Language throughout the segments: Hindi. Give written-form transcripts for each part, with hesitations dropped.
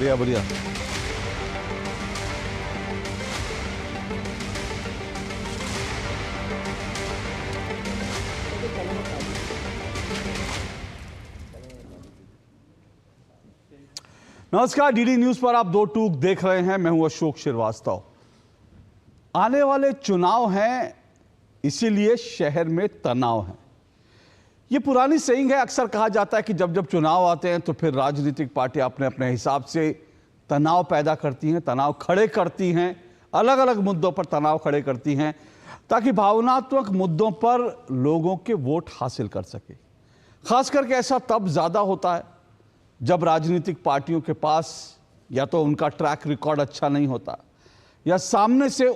बढ़िया बढ़िया। नमस्कार, डीडी न्यूज पर आप दो टूक देख रहे हैं। मैं हूं अशोक श्रीवास्तव। आने वाले चुनाव हैं, इसीलिए शहर में तनाव है। ये पुरानी सेइंग है। अक्सर कहा जाता है कि जब जब चुनाव आते हैं तो फिर राजनीतिक पार्टियां अपने अपने हिसाब से तनाव पैदा करती हैं, तनाव खड़े करती हैं, अलग अलग मुद्दों पर तनाव खड़े करती हैं ताकि भावनात्मक मुद्दों पर लोगों के वोट हासिल कर सके। खास करके ऐसा तब ज्यादा होता है जब राजनीतिक पार्टियों के पास या तो उनका ट्रैक रिकॉर्ड अच्छा नहीं होता या सामने से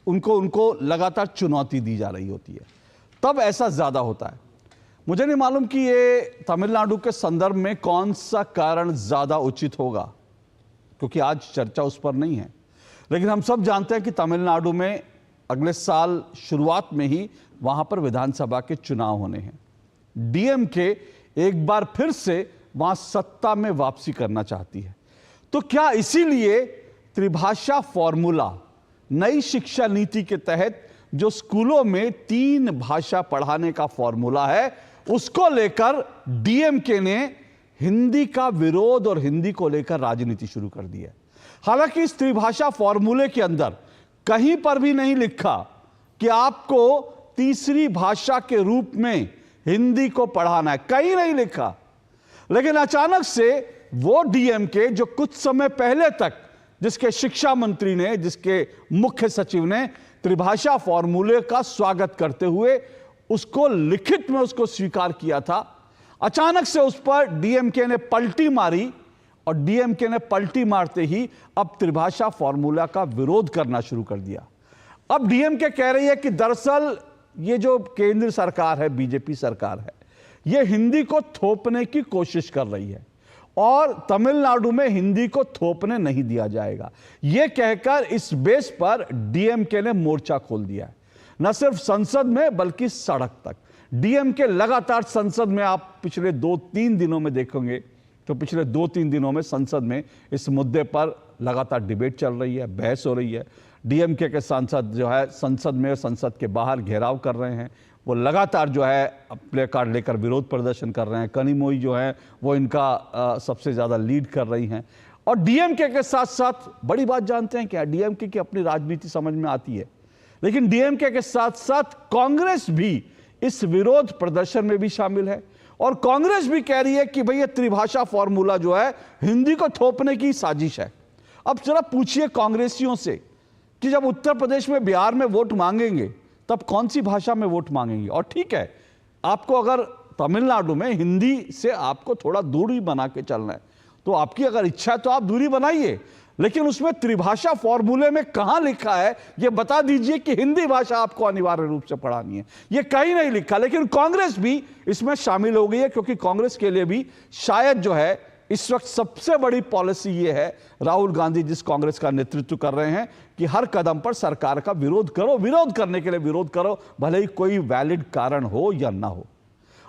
उनको लगातार चुनौती दी जा रही होती है, तब ऐसा ज्यादा होता है। मुझे नहीं मालूम कि ये तमिलनाडु के संदर्भ में कौन सा कारण ज्यादा उचित होगा, क्योंकि आज चर्चा उस पर नहीं है। लेकिन हम सब जानते हैं कि तमिलनाडु में अगले साल शुरुआत में ही वहां पर विधानसभा के चुनाव होने हैं। डीएमके एक बार फिर से वहां सत्ता में वापसी करना चाहती है। तो क्या इसीलिए त्रिभाषा फॉर्मूला, नई शिक्षा नीति के तहत जो स्कूलों में 3 भाषा पढ़ाने का फॉर्मूला है, उसको लेकर डीएमके ने हिंदी का विरोध और हिंदी को लेकर राजनीति शुरू कर दी है। हालांकि इस त्रिभाषा फॉर्मूले के अंदर कहीं पर भी नहीं लिखा कि आपको तीसरी भाषा के रूप में हिंदी को पढ़ाना है, कहीं नहीं लिखा। लेकिन अचानक से वो डीएमके जो कुछ समय पहले तक जिसके शिक्षा मंत्री ने, जिसके मुख्य सचिव ने त्रिभाषा फॉर्मूले का स्वागत करते हुए उसको लिखित में उसको स्वीकार किया था, अचानक से उस पर डीएमके ने पलटी मारी और डीएमके ने पलटी मारते ही अब त्रिभाषा फॉर्मूला का विरोध करना शुरू कर दिया। अब डीएमके कह रही है कि दरअसल ये जो केंद्र सरकार है, बीजेपी सरकार है, ये हिंदी को थोपने की कोशिश कर रही है और तमिलनाडु में हिंदी को थोपने नहीं दिया जाएगा। यह कहकर इस बेस पर डीएमके ने मोर्चा खोल दिया है, न सिर्फ संसद में बल्कि सड़क तक। डीएमके लगातार संसद में, आप पिछले 2-3 दिनों में देखेंगे तो पिछले 2-3 दिनों में संसद में इस मुद्दे पर लगातार डिबेट चल रही है, बहस हो रही है। डीएमके के सांसद जो है संसद में और संसद के बाहर घेराव कर रहे हैं, वो लगातार जो है प्ले कार्ड लेकर विरोध प्रदर्शन कर रहे हैं। कनिमोई जो है वो इनका सबसे ज़्यादा लीड कर रही हैं। और डीएमके के साथ साथ बड़ी बात जानते हैं क्या, डीएमके की अपनी राजनीति समझ में आती है, लेकिन डीएमके के साथ साथ कांग्रेस भी इस विरोध प्रदर्शन में भी शामिल है। और कांग्रेस भी कह रही है कि भई ये त्रिभाषा फॉर्मूला जो है हिंदी को थोपने की साजिश है। अब जरा पूछिए कांग्रेसियों से कि जब उत्तर प्रदेश में, बिहार में वोट मांगेंगे तब कौन सी भाषा में वोट मांगेंगे? और ठीक है, आपको अगर तमिलनाडु में हिंदी से आपको थोड़ा दूरी बना के चलना है तो आपकी अगर इच्छा है तो आप दूरी बनाइए, लेकिन उसमें त्रिभाषा फॉर्मूले में कहां लिखा है ये बता दीजिए कि हिंदी भाषा आपको अनिवार्य रूप से पढ़ानी है। ये कहीं नहीं लिखा। लेकिन कांग्रेस भी इसमें शामिल हो गई है, क्योंकि कांग्रेस के लिए भी शायद जो है इस वक्त सबसे बड़ी पॉलिसी ये है, राहुल गांधी जिस कांग्रेस का नेतृत्व कर रहे हैं, कि हर कदम पर सरकार का विरोध करो, विरोध करने के लिए विरोध करो, भले ही कोई वैलिड कारण हो या ना हो।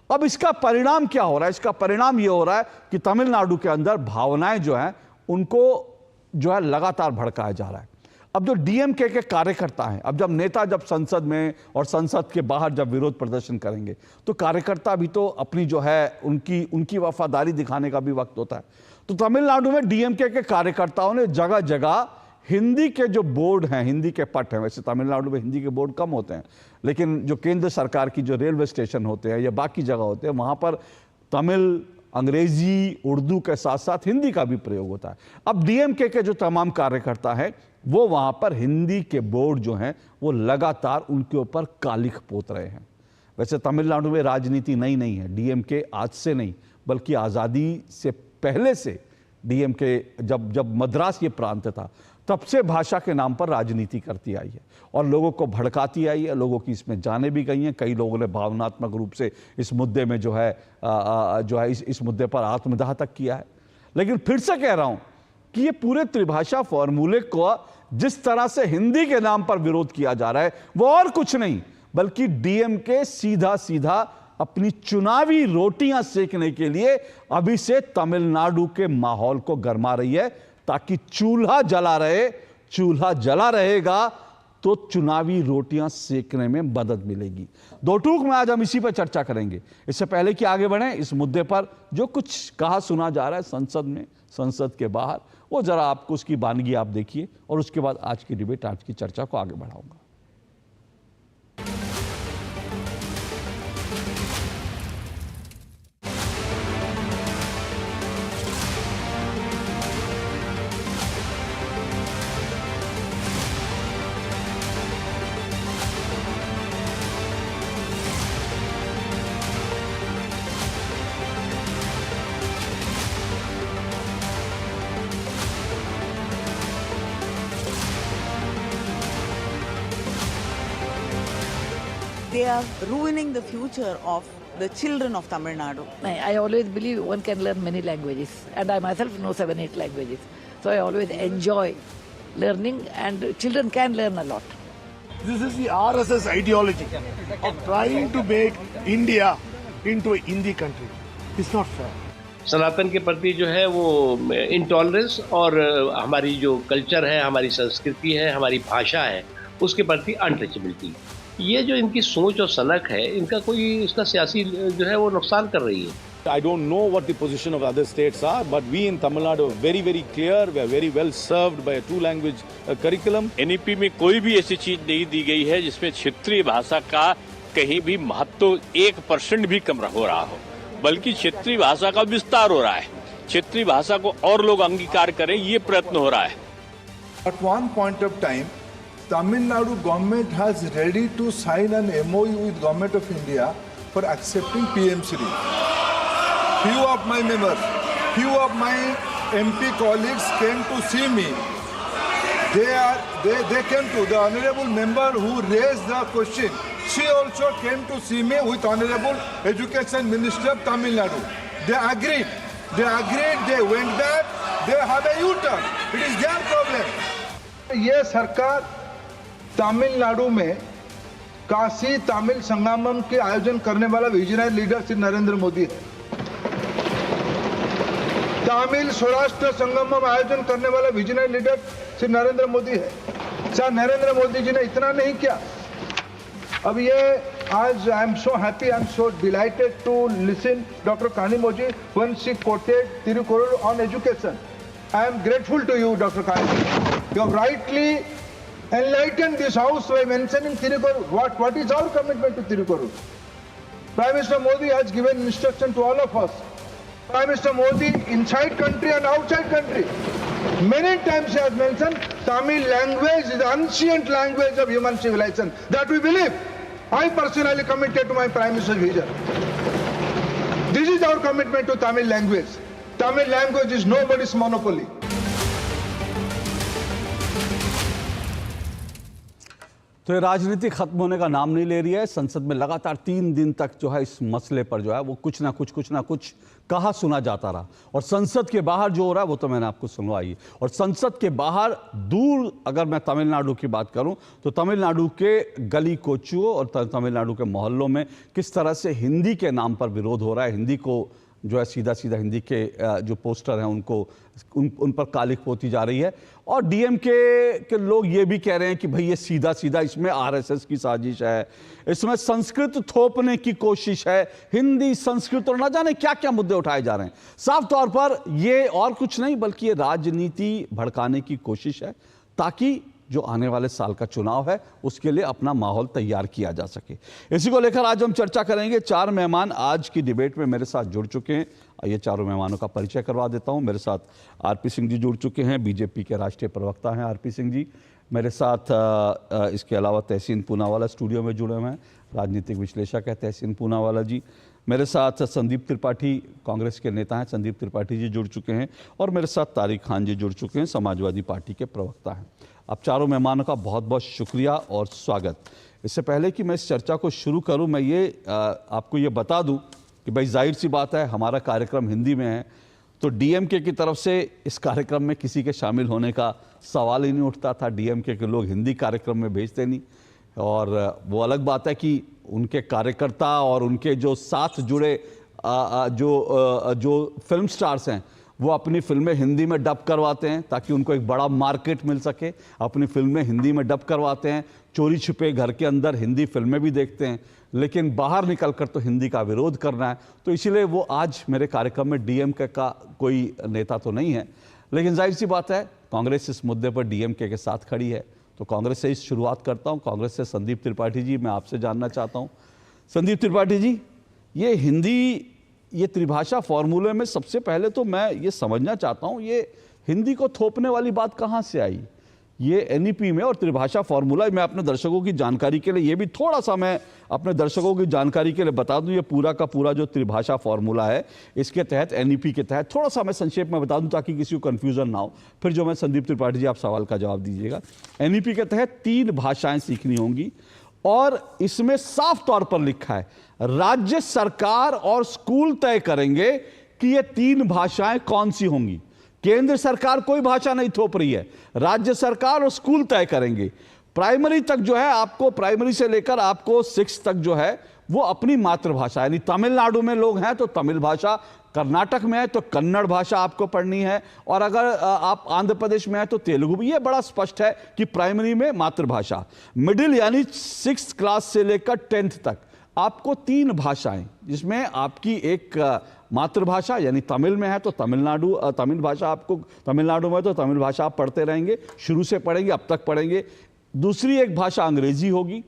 अब इसका परिणाम क्या हो रहा है? इसका परिणाम यह हो रहा है कि तमिलनाडु के अंदर भावनाएं जो हैं उनको जो है लगातार भड़काया जा रहा है। अब जो डीएमके के कार्यकर्ता हैं, अब जब नेता जब संसद में और संसद के बाहर जब विरोध प्रदर्शन करेंगे तो कार्यकर्ता भी तो अपनी जो है उनकी वफादारी दिखाने का भी वक्त होता है। तो तमिलनाडु में डीएमके के कार्यकर्ताओं ने जगह जगह हिंदी के जो बोर्ड हैं, हिंदी के पट हैं, वैसे तमिलनाडु में हिंदी के बोर्ड कम होते हैं, लेकिन जो केंद्र सरकार की जो रेलवे स्टेशन होते हैं या बाकी जगह होते हैं, वहां पर तमिल, अंग्रेजी, उर्दू के साथ साथ हिंदी का भी प्रयोग होता है। अब डीएमके के जो तमाम कार्यकर्ता हैं वो वहां पर हिंदी के बोर्ड जो हैं वो लगातार उनके ऊपर कालिख पोत रहे हैं। वैसे तमिलनाडु में राजनीति नई नहीं है, डीएमके आज से नहीं बल्कि आज़ादी से पहले से डीएमके जब मद्रास ये प्रांत था तब से भाषा के नाम पर राजनीति करती आई है और लोगों को भड़काती आई है, लोगों की इसमें जाने भी गई हैं। कई लोगों ने भावनात्मक रूप से इस मुद्दे में जो है इस मुद्दे पर आत्मदाह तक किया है। लेकिन फिर से कह रहा हूं कि ये पूरे त्रिभाषा फॉर्मूले को जिस तरह से हिंदी के नाम पर विरोध किया जा रहा है वो और कुछ नहीं बल्कि डीएमके सीधा सीधा अपनी चुनावी रोटियां सेकने के लिए अभी से तमिलनाडु के माहौल को गरमा रही है, ताकि चूल्हा जला रहे। चूल्हा जला रहेगा तो चुनावी रोटियां सेकने में मदद मिलेगी। दो टूक में आज हम इसी पर चर्चा करेंगे। इससे पहले कि आगे बढ़ें, इस मुद्दे पर जो कुछ कहा सुना जा रहा है संसद में, संसद के बाहर, वो जरा आपको उसकी वानगी आप देखिए और उसके बाद आज की डिबेट, आज की चर्चा को आगे बढ़ाऊंगा। They are ruining the future of the children of Tamil Nadu. I always believe one can learn many languages, and I myself know 7-8 languages. So I always enjoy learning, and children can learn a lot. This is the RSS ideology of trying to make India into a Hindi country. It's not fair. सनातन के प्रति जो है वो इंटॉलरेंस और हमारी जो कल्चर है, हमारी संस्कृति है, हमारी भाषा है, उसके प्रति अनटचेबिलिटी, ये जो इनकी सोच और सनक है, इनका कोई इसका सियासी जो है वो नुकसान कर रही है। I don't know what the position of other states are, but we in Tamil Nadu are very, very clear. We are very well served by a two-language curriculum. NEP में कोई भी ऐसी चीज नहीं दी गई है जिसमें क्षेत्रीय भाषा का कहीं भी महत्व 1% भी कम हो रहा हो, बल्कि क्षेत्रीय भाषा का विस्तार हो रहा है। क्षेत्रीय भाषा को और लोग अंगीकार करें, ये प्रयत्न हो रहा है। At one point of time, Tamil Nadu government has ready to sign an MOU with Government of India for accepting PM3. Few of my members, few of my MP colleagues came to see me. They came to the honorable member who raised the question. She also came to see me with honorable Education Minister of Tamil Nadu. They agreed. They went back. They have a U-turn. It is their problem. ये सरकार तमिलनाडु में काशी तमिल संगमम के आयोजन करने वाला विजनरी लीडर श्री नरेंद्र मोदी है। तमिल स्वराष्ट्र संगमम आयोजन करने वाला विजनरी लीडर श्री नरेंद्र मोदी है। सर नरेंद्र मोदी जी ने इतना नहीं किया। अब ये आज I am so happy, I am so delighted to listen doctor Kanimozhi when she quoted Thirukkural on education. I am grateful to you, Dr. Kani. You have rightly enlightened this house by mentioning Tirukuru. What is our commitment to Tirukuru? Prime Minister Modi has given instruction to all of us. Prime Minister Modi, inside country and outside country, many times he has mentioned Tamil language is the ancient language of human civilization. That we believe. I personally committed to my Prime Minister's vision. This is our commitment to Tamil language. Tamil language is nobody's monopoly. तो ये राजनीति खत्म होने का नाम नहीं ले रही है। संसद में लगातार 3 दिन तक जो है इस मसले पर जो है वो कुछ ना कुछ कहा सुना जाता रहा। और संसद के बाहर जो हो रहा है वो तो मैंने आपको सुनवाई। और संसद के बाहर दूर अगर मैं तमिलनाडु की बात करूं तो तमिलनाडु के गली कोचुओं और तमिलनाडु के मोहल्लों में किस तरह से हिंदी के नाम पर विरोध हो रहा है। हिंदी को जो है सीधा हिंदी के जो पोस्टर हैं उनको उन पर कालिख पोती जा रही है। और डीएमके के लोग ये भी कह रहे हैं कि भाई ये सीधा इसमें आरएसएस की साजिश है, इसमें संस्कृत थोपने की कोशिश है, हिंदी संस्कृत और न जाने क्या क्या मुद्दे उठाए जा रहे हैं। साफ तौर पर ये और कुछ नहीं बल्कि ये राजनीति भड़काने की कोशिश है ताकि जो आने वाले साल का चुनाव है उसके लिए अपना माहौल तैयार किया जा सके। इसी को लेकर आज हम चर्चा करेंगे। 4 मेहमान आज की डिबेट में मेरे साथ जुड़ चुके हैं। ये चारों मेहमानों का परिचय करवा देता हूं। मेरे साथ आरपी सिंह जी जुड़ चुके हैं, बीजेपी के राष्ट्रीय प्रवक्ता हैं आरपी सिंह जी। मेरे साथ इसके अलावा तहसीन पूनावाला स्टूडियो में जुड़े हुए हैं, राजनीतिक विश्लेषक है तहसीन पूनावाला जी। मेरे साथ संदीप त्रिपाठी कांग्रेस के नेता हैं, संदीप त्रिपाठी जी जुड़ चुके हैं। और मेरे साथ तारिक खान जी जुड़ चुके हैं, समाजवादी पार्टी के प्रवक्ता हैं। अब चारों मेहमानों का बहुत बहुत शुक्रिया और स्वागत। इससे पहले कि मैं इस चर्चा को शुरू करूं, मैं ये आपको ये बता दूं कि भाई जाहिर सी बात है हमारा कार्यक्रम हिंदी में है, तो डीएमके की तरफ से इस कार्यक्रम में किसी के शामिल होने का सवाल ही नहीं उठता था। डीएमके के लोग हिंदी कार्यक्रम में भेजते नहीं। और वो अलग बात है कि उनके कार्यकर्ता और उनके जो साथ जुड़े जो फिल्म स्टार्स हैं वो अपनी फिल्में हिंदी में डब करवाते हैं ताकि उनको एक बड़ा मार्केट मिल सके, अपनी फिल्में हिंदी में डब करवाते हैं, चोरी छुपे घर के अंदर हिंदी फिल्में भी देखते हैं, लेकिन बाहर निकलकर तो हिंदी का विरोध करना है। तो इसीलिए वो आज मेरे कार्यक्रम में डीएमके का कोई नेता तो नहीं है, लेकिन जाहिर सी बात है कांग्रेस इस मुद्दे पर डीएमके के साथ खड़ी है। तो कांग्रेस से इस शुरुआत करता हूँ। कांग्रेस से संदीप त्रिपाठी जी, मैं आपसे जानना चाहता हूँ। संदीप त्रिपाठी जी, ये हिंदी, ये त्रिभाषा फॉर्मूले में सबसे पहले तो मैं ये समझना चाहता हूँ, ये हिंदी को थोपने वाली बात कहाँ से आई? ये एनईपी में और त्रिभाषा फॉर्मूला, मैं अपने दर्शकों की जानकारी के लिए ये भी थोड़ा सा मैं अपने दर्शकों की जानकारी के लिए बता दूं, ये पूरा का पूरा जो त्रिभाषा फॉर्मूला है इसके तहत, एनईपी के तहत थोड़ा सा मैं संक्षेप में बता दूं ताकि किसी को कंफ्यूजन ना हो। फिर जो मैं संदीप त्रिपाठी जी आप सवाल का जवाब दीजिएगा। एनईपी के तहत 3 भाषाएं सीखनी होंगी और इसमें साफ तौर पर लिखा है राज्य सरकार और स्कूल तय करेंगे कि ये 3 भाषाएं कौन सी होंगी। केंद्र सरकार कोई भाषा नहीं थोप रही है, राज्य सरकार और स्कूल तय करेंगे। प्राइमरी तक जो है आपको, प्राइमरी से लेकर आपको 6 तक जो है वो अपनी मातृभाषा, यानी तमिलनाडु में लोग हैं तो तमिल भाषा, कर्नाटक में है तो कन्नड़ भाषा आपको पढ़नी है, और अगर आप आंध्र प्रदेश में है तो तेलुगु भी। ये बड़ा स्पष्ट है कि प्राइमरी में मातृभाषा, मिडिल यानी 6th क्लास से लेकर 10th तक आपको 3 भाषाएं, जिसमें आपकी एक मातृभाषा यानी तमिल में है तो तमिल भाषा आपको, तमिलनाडु में तो तमिल भाषा आप पढ़ते रहेंगे, शुरू से पढ़ेंगे, अब तक पढ़ेंगे। दूसरी एक भाषा अंग्रेजी होगी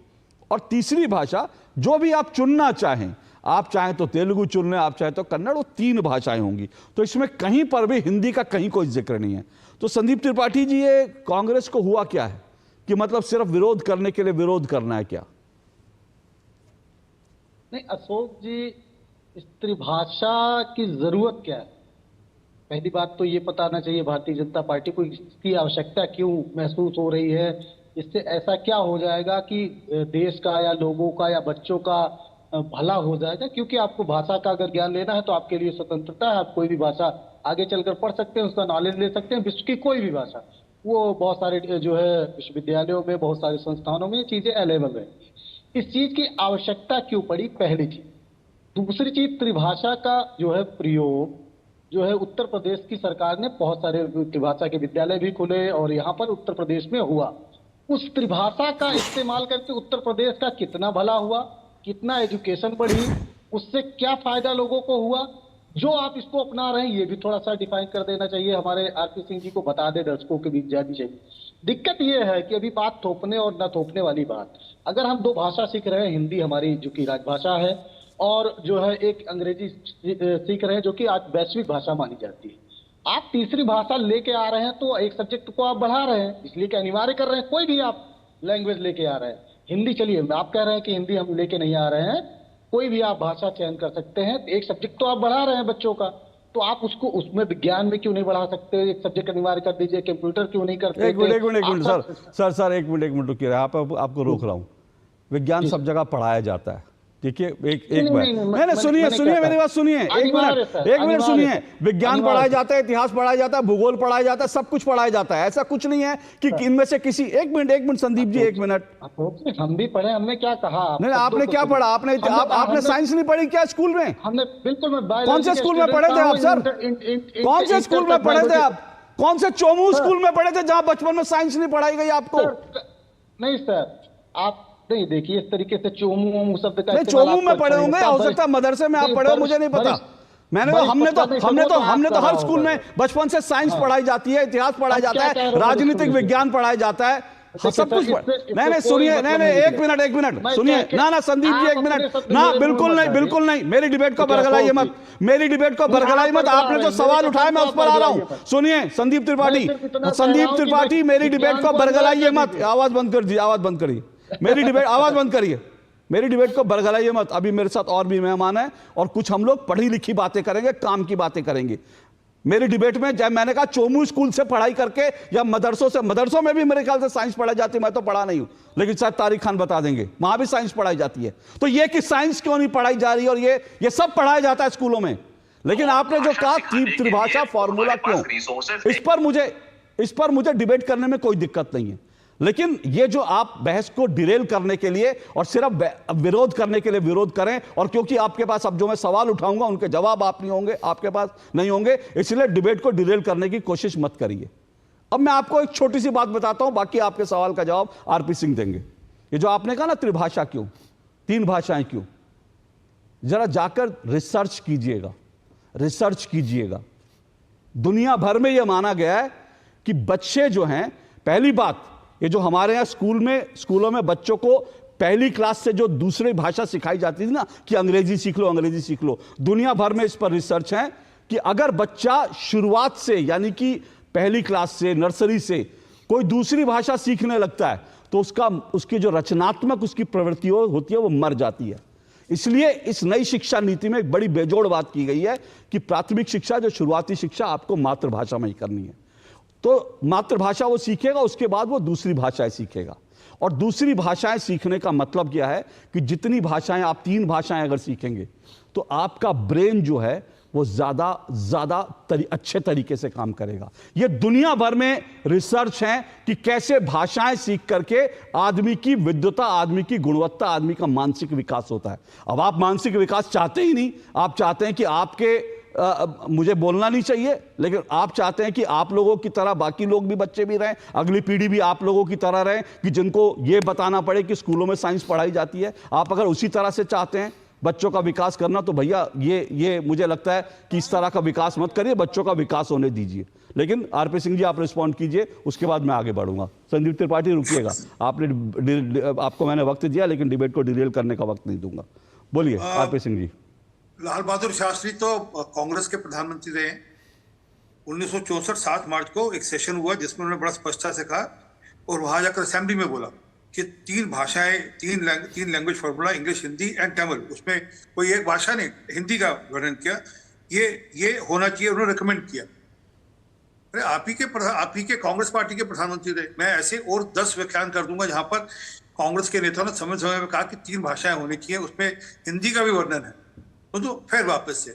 और तीसरी भाषा जो भी आप चुनना चाहें, आप चाहें तो तेलुगु चुन लें, आप चाहें तो कन्नड़, वो 3 भाषाएं होंगी। तो इसमें कहीं पर भी हिंदी का कहीं कोई जिक्र नहीं है। तो संदीप त्रिपाठी जी, ये कांग्रेस को हुआ क्या है कि मतलब सिर्फ विरोध करने के लिए विरोध करना है क्या? नहीं अशोक जी, इस त्रिभाषा की जरूरत क्या है? पहली बात तो ये पता आना चाहिए भारतीय जनता पार्टी को इसकी आवश्यकता क्यों महसूस हो रही है, इससे ऐसा क्या हो जाएगा कि देश का या लोगों का या बच्चों का भला हो जाएगा। क्योंकि आपको भाषा का अगर ज्ञान लेना है तो आपके लिए स्वतंत्रता है, आप कोई भी भाषा आगे चलकर पढ़ सकते हैं, उसका नॉलेज ले सकते हैं, विश्व की कोई भी भाषा। वो बहुत सारे जो है विश्वविद्यालयों में, बहुत सारे संस्थानों में ये चीजें अवेलेबल है। इस चीज की आवश्यकता क्यों पड़ी, पहली चीज। दूसरी चीज, त्रिभाषा का जो है प्रयोग जो है उत्तर प्रदेश की सरकार ने, बहुत सारे त्रिभाषा के विद्यालय भी खुले और यहाँ पर उत्तर प्रदेश में हुआ। उस त्रिभाषा का इस्तेमाल करके उत्तर प्रदेश का कितना भला हुआ, कितना एजुकेशन बढ़ी, उससे क्या फायदा लोगों को हुआ, जो आप इसको अपना रहे हैं ये भी थोड़ा सा डिफाइन कर देना चाहिए। हमारे आरपी सिंह जी को बता दे, दर्शकों के बीच जानी चाहिए। दिक्कत ये है कि अभी बात थोपने और न थोपने वाली बात, अगर हम 2 भाषा सीख रहे हैं, हिंदी हमारी जो कि राजभाषा है और जो है एक अंग्रेजी सीख रहे हैं जो कि आज वैश्विक भाषा मानी जाती है, आप तीसरी भाषा लेके आ रहे हैं तो एक सब्जेक्ट को आप बढ़ा रहे हैं, इसलिए कि अनिवार्य कर रहे हैं। कोई भी आप लैंग्वेज लेके आ रहे हैं, हिंदी चलिए, आप कह रहे हैं कि हिंदी हम लेके नहीं आ रहे हैं, कोई भी आप भाषा चयन कर सकते हैं, एक सब्जेक्ट तो आप बढ़ा रहे हैं बच्चों का, तो आप उसको उसमें विज्ञान में क्यों नहीं बढ़ा सकते? एक सब्जेक्ट अनिवार्य कर दीजिए, कंप्यूटर क्यों नहीं करते? एक मिनट सर, एक मिनट रुकिए, आपको रोक रहा हूँ। विज्ञान सब जगह पढ़ाया जाता है, ठीक है? एक बार नहीं, सुनिए मेरी बात सुनिए, एक मिनट सुनिए। विज्ञान पढ़ाया जाता है, इतिहास पढ़ाया जाता है, भूगोल पढ़ाया जाता है, सब कुछ पढ़ाया जाता है। ऐसा कुछ नहीं है कि इनमें से किसी, एक मिनट संदीप जी, एक मिनट। हम भी पढ़े, हमने क्या कहा? नहीं, आपने क्या पढ़ा? आपने साइंस नहीं पढ़ी क्या स्कूल में? हमने बिल्कुल। कौन से स्कूल में पढ़े थे आप सर? कौन से स्कूल में पढ़े थे आप? कौन से चोमू स्कूल में पढ़े थे जहां बचपन में साइंस नहीं पढ़ाई गई आपको? नहीं सर, आप नहीं देखिए इस तरीके से चोमू शब्द का, नहीं चोमू में पढ़े होंगे, हो सकता है मदरसे में आप पढ़े हो, मुझे नहीं पता। हमने तो हर स्कूल में बचपन से साइंस पढ़ाई जाती है, इतिहास पढ़ाया जाता है, राजनीतिक विज्ञान पढ़ाया जाता है, सब कुछ। नहीं सुनिए, नहीं एक मिनट सुनिए ना संदीप जी, एक मिनट ना, बिल्कुल नहीं, मेरी डिबेट को बरगलाइए मत, मेरी डिबेट को बरगलाइए मत। आपने जो सवाल उठाया मैं उस पर आ रहा हूं। सुनिए संदीप त्रिपाठी, मेरी डिबेट को बरगलाइए मत। आवाज बंद करिए, मेरी डिबेट को बरगलाइए मत। अभी मेरे साथ और भी मेहमान हैं और कुछ हम लोग पढ़ी लिखी बातें करेंगे, काम की बातें करेंगे। मेरी डिबेट में जब मैंने कहा चोमू स्कूल से पढ़ाई करके या मदरसों में भी मेरे ख्याल से साइंस पढ़ाई जाती है, मैं तो पढ़ा नहीं हूं, लेकिन शायद तारिक खान बता देंगे, वहां भी साइंस पढ़ाई जाती है। तो ये कि साइंस क्यों नहीं पढ़ाई जा रही, और ये सब पढ़ाया जाता है स्कूलों में। लेकिन आपने जो कहा त्रिभाषा फॉर्मूला क्यों, इस पर मुझे डिबेट करने में कोई दिक्कत नहीं है। लेकिन ये जो आप बहस को डिरेल करने के लिए और सिर्फ विरोध करने के लिए विरोध करें, और क्योंकि आपके पास अब जो मैं सवाल उठाऊंगा उनके जवाब आप नहीं होंगे, आपके पास नहीं होंगे, इसलिए डिबेट को डिरेल करने की कोशिश मत करिए। अब मैं आपको एक छोटी सी बात बताता हूं, बाकी आपके सवाल का जवाब आरपी सिंह देंगे। ये जो आपने कहा ना त्रिभाषा क्यों, 3 भाषाएं क्यों, जरा जाकर रिसर्च कीजिएगा, रिसर्च कीजिएगा। दुनिया भर में यह माना गया है कि बच्चे जो हैं, पहली बात, ये जो हमारे यहाँ स्कूलों में बच्चों को पहली क्लास से जो दूसरी भाषा सिखाई जाती थी ना कि अंग्रेजी सीख लो, अंग्रेजी सीख लो, दुनिया भर में इस पर रिसर्च है कि अगर बच्चा शुरुआत से यानी कि पहली क्लास से, नर्सरी से कोई दूसरी भाषा सीखने लगता है तो उसकी जो रचनात्मक उसकी प्रवृत्ति होती है वो मर जाती है। इसलिए इस नई शिक्षा नीति में एक बड़ी बेजोड़ बात की गई है कि प्राथमिक शिक्षा, जो शुरुआती शिक्षा, आपको मातृभाषा में ही करनी है। तो मातृभाषा वो सीखेगा, उसके बाद वो दूसरी भाषाएं सीखेगा। और दूसरी भाषाएं सीखने का मतलब क्या है कि जितनी भाषाएं आप 3 भाषाएं अगर सीखेंगे तो आपका ब्रेन जो है वो ज्यादा अच्छे तरीके से काम करेगा। ये दुनिया भर में रिसर्च है कि कैसे भाषाएं सीख करके आदमी की विद्वता, आदमी की गुणवत्ता, आदमी का मानसिक विकास होता है। अब आप मानसिक विकास चाहते ही नहीं, आप चाहते हैं कि आपके मुझे बोलना नहीं चाहिए, लेकिन आप चाहते हैं कि आप लोगों की तरह बाकी लोग भी, बच्चे भी रहें, अगली पीढ़ी भी आप लोगों की तरह रहे, कि जिनको ये बताना पड़े कि स्कूलों में साइंस पढ़ाई जाती है। आप अगर उसी तरह से चाहते हैं बच्चों का विकास करना, तो भैया ये मुझे लगता है कि इस तरह का विकास मत करिए, बच्चों का विकास होने दीजिए। लेकिन आरपी सिंह जी आप रिस्पॉन्ड कीजिए, उसके बाद मैं आगे बढ़ूंगा। संदीप त्रिपाठी रुकिएगा, आपको मैंने वक्त दिया, लेकिन डिबेट को डिरेल करने का वक्त नहीं दूंगा। बोलिए आरपी सिंह जी। लाल बहादुर शास्त्री तो कांग्रेस के प्रधानमंत्री रहे। 1964 7 मार्च को एक सेशन हुआ जिसमें उन्होंने बड़ा स्पष्टता से कहा और वहां जाकर असेंबली में बोला कि 3 भाषाएं, 3 language formula, English, Hindi and Tamil, उसमें कोई एक भाषा नहीं, हिंदी का वर्णन किया। ये होना चाहिए, उन्होंने रिकमेंड किया। अरे आप ही के कांग्रेस पार्टी के प्रधानमंत्री रहे। मैं ऐसे और 10 व्याख्यान कर दूंगा जहां पर कांग्रेस के नेताओं ने समय समय में कहा कि 3 भाषाएं होनी चाहिए, उसमें हिंदी का भी वर्णन है। तो फिर वापस से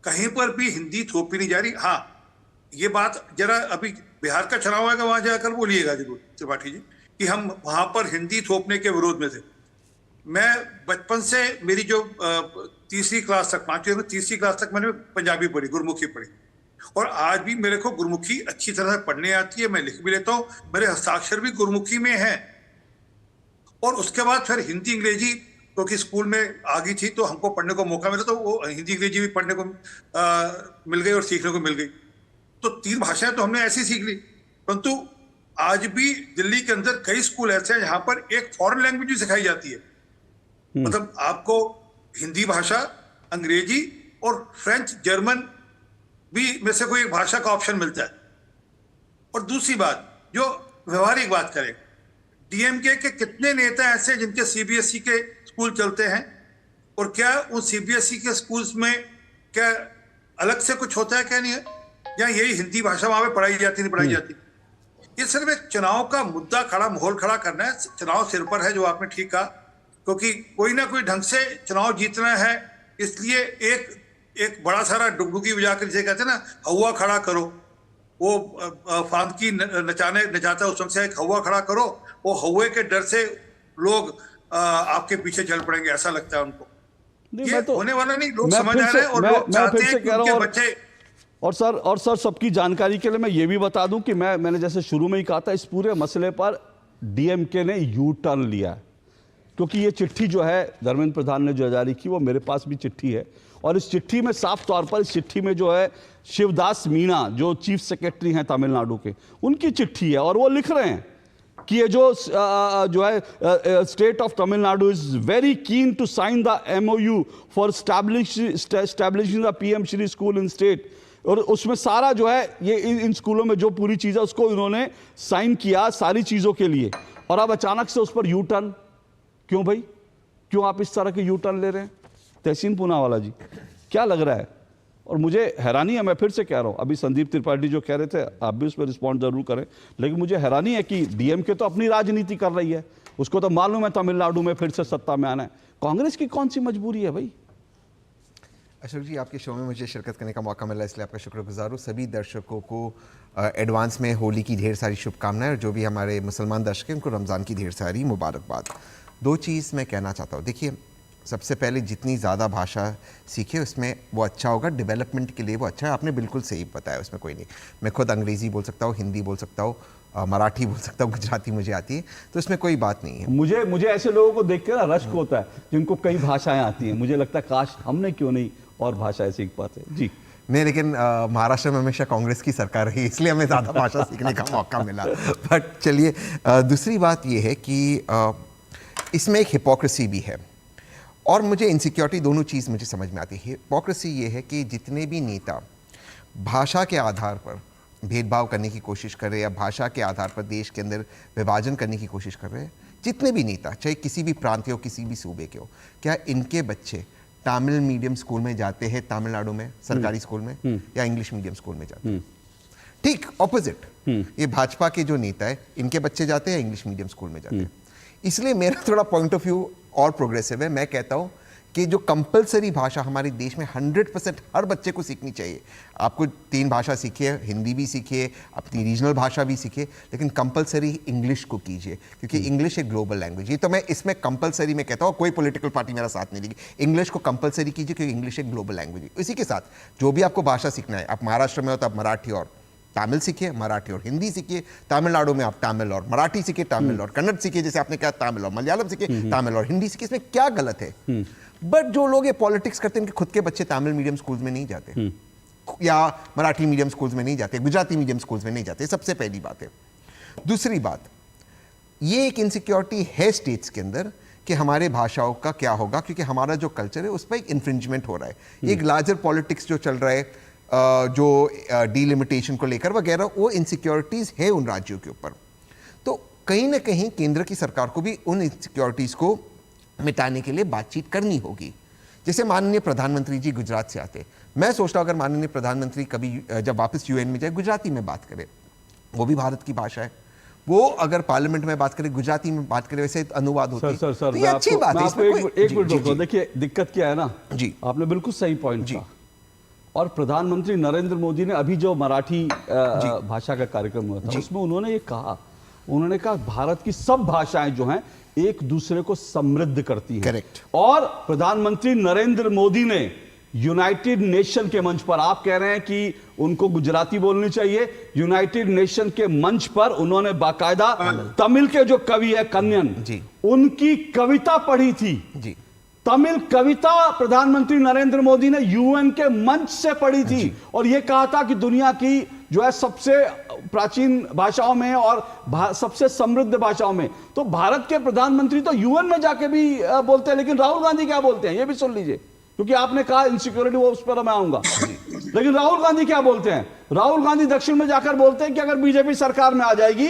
कहीं पर भी हिंदी थोपी नहीं जा रही। हाँ, ये बात जरा अभी बिहार का चुनाव आएगा, वहां जाकर बोलिएगा जरूर त्रिपाठी जी कि हम वहां पर हिंदी थोपने के विरोध में थे। मैं बचपन से, मेरी जो 3री क्लास तक, 5वीं 3री क्लास तक मैंने पंजाबी पढ़ी, गुरमुखी पढ़ी, और आज भी मेरे को गुरमुखी अच्छी तरह से पढ़ने आती है, मैं लिख भी लेता हूँ, मेरे हस्ताक्षर भी गुरमुखी में है। और उसके बाद फिर हिंदी, अंग्रेजी, क्योंकि स्कूल में आ गई थी तो हमको पढ़ने को मौका मिला, तो वो हिंदी अंग्रेजी भी पढ़ने को मिल गई और सीखने को मिल गई। तो 3 भाषाएं तो हमने ऐसी सीख ली। परंतु आज भी दिल्ली के अंदर कई स्कूल ऐसे हैं जहां पर एक फॉरेन लैंग्वेज भी सिखाई जाती है। मतलब आपको हिंदी भाषा, अंग्रेजी और फ्रेंच, जर्मन भी में से कोई एक भाषा का ऑप्शन मिलता है। और दूसरी बात, जो व्यवहारिक बात करें, डीएमके के कितने नेता ऐसे जिनके सीबीएसई के स्कूल चलते हैं, और क्या उन सीबीएसई के स्कूल्स में क्या अलग से कुछ होता है, क्या नहीं है, या यही हिंदी भाषा वहां पे पढ़ाई जाती नहीं पढ़ाई जाती? ये सिर्फ एक चुनाव का मुद्दा खड़ा, माहौल खड़ा करना है। चुनाव सिर पर है, जो आपने ठीक कहा, क्योंकि कोई ना कोई ढंग से चुनाव जीतना है। इसलिए एक बड़ा सारा डुगडुगी बजाकर, जिसे कहते हैं ना, हवा खड़ा करो, वो फांदकी नचाता है उस से एक हवा खड़ा करो, वो हवे के डर से लोग आपके पीछे चल पड़ेंगे, ऐसा लगता है उनको। ये होने वाला नहीं, लोग समझ आ रहे हैं और लोग चाहते हैं कि उनके बच्चे। और सर सबकी जानकारी के लिए मैं ये भी बता दूं कि मैंने जैसे शुरू में ही कहा था, इस पूरे मसले पर डीएमके ने यू टर्न लिया है, क्योंकि ये चिट्ठी जो है धर्मेंद्र प्रधान ने जो जारी की, वो मेरे पास भी चिट्ठी है, और इस चिट्ठी में साफ तौर पर, इस चिट्ठी में जो है शिवदास मीना, जो चीफ सेक्रेटरी हैं तमिलनाडु के, उनकी चिट्ठी है, और वो लिख रहे हैं कि ये जो है state of Tamil Nadu is very keen to sign the MOU for establishing the PM Shri school in state. और उसमें सारा जो है ये इन स्कूलों में जो पूरी चीज़ है उसको इन्होंने साइन किया सारी चीज़ों के लिए, और अब अचानक से उस पर यू टर्न क्यों भाई? क्यों आप इस तरह के यू टर्न ले रहे हैं? तहसीन पूनावाला जी, क्या लग रहा है? और मुझे हैरानी है, मैं फिर से कह रहा हूं, अभी संदीप त्रिपाठी जो कह रहे थे आप भी उस पर रिस्पॉन्ड जरूर करें, लेकिन मुझे हैरानी है कि डीएमके तो अपनी राजनीति कर रही है, उसको तो मालूम है तमिलनाडु में फिर से सत्ता में आना है। कांग्रेस की कौन सी मजबूरी है भाई? अशोक जी, आपके शो में मुझे शिरकत करने का मौका मिला, इसलिए आपका शुक्रगुजार हूँ। सभी दर्शकों को एडवांस में होली की ढेर सारी शुभकामनाएं, और जो भी हमारे मुसलमान दर्शक हैं उनको रमज़ान की ढेर सारी मुबारकबाद। दो चीज़ मैं कहना चाहता हूँ। देखिए, सबसे पहले जितनी ज़्यादा भाषा सीखे उसमें वो अच्छा होगा, डेवलपमेंट के लिए वो अच्छा है। आपने बिल्कुल सही बताया, उसमें कोई नहीं। मैं खुद अंग्रेज़ी बोल सकता हूँ, हिंदी बोल सकता हूँ, मराठी बोल सकता हूँ, गुजराती मुझे आती है, तो इसमें कोई बात नहीं है। मुझे ऐसे लोगों को देख के ना रश्क होता है जिनको कई भाषाएं आती हैं। मुझे लगता है काश हमने क्यों नहीं और भाषाएं सीख पाते। जी नहीं, लेकिन महाराष्ट्र में हमेशा कांग्रेस की सरकार रही, इसलिए हमें ज़्यादा भाषा सीखने का मौका मिला। बट चलिए, दूसरी बात यह है कि इसमें एक हिपोक्रेसी भी है, और मुझे इनसिक्योरिटी, दोनों चीज़ मुझे समझ में आती है। हिपोक्रेसी ये है कि जितने भी नेता भाषा के आधार पर भेदभाव करने की कोशिश कर रहे हैं या भाषा के आधार पर देश के अंदर विभाजन करने की कोशिश कर रहे हैं, जितने भी नेता, चाहे किसी भी प्रांत के हो, किसी भी सूबे के हो, क्या इनके बच्चे तमिल मीडियम स्कूल में जाते हैं तमिलनाडु में, सरकारी स्कूल में, या इंग्लिश मीडियम स्कूल में जाते हैं? ठीक ऑपोजिट, ये भाजपा के जो नेता है, इनके बच्चे जाते हैं इंग्लिश मीडियम स्कूल में जाते हैं। इसलिए मेरा थोड़ा पॉइंट ऑफ व्यू और प्रोग्रेसिव है। मैं कहता हूँ कि जो कंपलसरी भाषा हमारे देश में 100% हर बच्चे को सीखनी चाहिए। आपको 3 भाषा सीखिए, हिंदी भी सीखिए, अपनी रीजनल भाषा भी सीखिए, लेकिन कंपलसरी इंग्लिश को कीजिए, क्योंकि इंग्लिश एक ग्लोबल लैंग्वेज है। तो मैं इसमें कंपलसरी में कहता हूँ, कोई पॉलिटिकल पार्टी मेरा साथ नहीं देगी, इंग्लिश को कंपलसरी कीजिए, क्योंकि इंग्लिश एक ग्लोबल लैंग्वेज है। इसी के साथ जो भी आपको भाषा सीखना है, आप महाराष्ट्र में हो तो आप मराठी और तमिल सीखिए, मराठी और हिंदी सीखिए। तमिलनाडु में आप तमिल और मराठी सीखिए, तमिल और कन्नड़ सीखिए, जैसे आपने कहा तमिल और मलयालम सीखिए, तमिल और हिंदी सीखिए। इसमें क्या गलत है? बट जो लोग ये पॉलिटिक्स करते हैं, इनके खुद के बच्चे तमिल मीडियम स्कूल्स में नहीं जाते, या मराठी मीडियम स्कूल्स में नहीं जाते, गुजराती मीडियम स्कूल्स में नहीं जाते। सबसे पहली बात है। दूसरी बात, ये एक इनसिक्योरिटी है स्टेट्स के अंदर कि हमारे भाषाओं का क्या होगा, क्योंकि हमारा जो कल्चर है उस पर एक इन्फ्रिंजमेंट हो रहा है। एक लार्जर पॉलिटिक्स जो चल रहा है, जो डीलिमिटेशन को लेकर वगैरह, वो इनसिक्योरिटीज है उन राज्यों के ऊपर। तो कहीं ना कहीं केंद्र की सरकार को भी उन इनसिक्योरिटीज को मिटाने के लिए बातचीत करनी होगी। जैसे माननीय प्रधानमंत्री जी गुजरात से आते, मैं सोचता हूँ अगर माननीय प्रधानमंत्री कभी जब वापस यूएन में जाए, गुजराती में बात करें, वो भी भारत की भाषा है। वो अगर पार्लियामेंट में बात करें, गुजराती में बात करें, वैसे अनुवाद होती है। सर, ये अच्छी बात है। एक मिनट रुको। देखिए, दिक्कत क्या है ना जी, आपने बिल्कुल सही पॉइंट कहा। और प्रधानमंत्री नरेंद्र मोदी ने अभी जो मराठी भाषा का कार्यक्रम हुआ था, उसमें उन्होंने ये कहा, उन्होंने कहा भारत की सब भाषाएं जो हैं एक दूसरे को समृद्ध करती हैं। करेक्ट। और प्रधानमंत्री नरेंद्र मोदी ने यूनाइटेड नेशन के मंच पर, आप कह रहे हैं कि उनको गुजराती बोलनी चाहिए, यूनाइटेड नेशन के मंच पर उन्होंने बाकायदा तमिल के जो कवि है कन्यन जी, उनकी कविता पढ़ी थी जी। तमिल कविता प्रधानमंत्री नरेंद्र मोदी ने यूएन के मंच से पढ़ी थी, और यह कहा था कि दुनिया की जो है सबसे प्राचीन भाषाओं में और सबसे समृद्ध भाषाओं में। तो भारत के प्रधानमंत्री तो यूएन में जाके भी बोलते हैं, लेकिन राहुल गांधी क्या बोलते हैं ये भी सुन लीजिए, क्योंकि आपने कहा इनसिक्योरिटी, वो उस पर मैं आऊंगा। लेकिन राहुल गांधी क्या बोलते हैं? राहुल गांधी दक्षिण में जाकर बोलते हैं कि अगर बीजेपी सरकार में आ जाएगी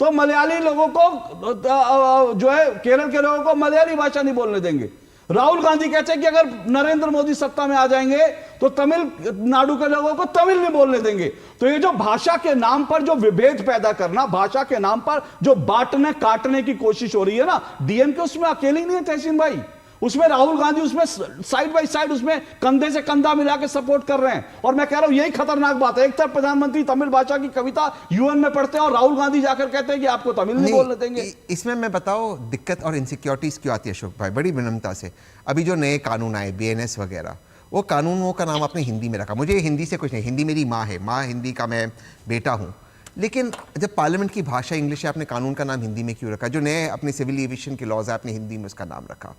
तो मलयाली लोगों को, जो है केरल के लोगों को मलयाली भाषा नहीं बोलने देंगे। राहुल गांधी कहते हैं कि अगर नरेंद्र मोदी सत्ता में आ जाएंगे तो तमिलनाडु के लोगों को तमिल नहीं बोलने देंगे। तो ये जो भाषा के नाम पर जो विभेद पैदा करना, भाषा के नाम पर जो बांटने काटने की कोशिश हो रही है ना, डीएमके उसमें अकेले नहीं है तहसीन भाई, उसमें राहुल गांधी उसमें साइड बाय साइड उसमें कंधे से कंधा मिला के सपोर्ट कर रहे हैं। और मैं कह रहा हूं यही खतरनाक बात है। एक तरफ प्रधानमंत्री तमिल भाषा की कविता यूएन में पढ़ते हैं और राहुल गांधी जाकर कहते हैं कि आपको तमिल नहीं बोलने देंगे। इसमें मैं बताओ दिक्कत और इनसिक्योरिटीज क्यों आती है अशोक भाई, बड़ी विनम्रता से। अभी जो नए कानून आए, बीएनएस वगैरह, वो कानूनों का नाम आपने हिंदी में रखा। मुझे हिंदी से कुछ नहीं, हिंदी मेरी माँ है, माँ हिंदी का मैं बेटा हूँ, लेकिन जब पार्लियामेंट की भाषा इंग्लिश है, आपने कानून का नाम हिंदी में क्यों रखा? जो नए अपने सिविल एविएशन के लॉज है, आपने हिंदी में उसका नाम रखा।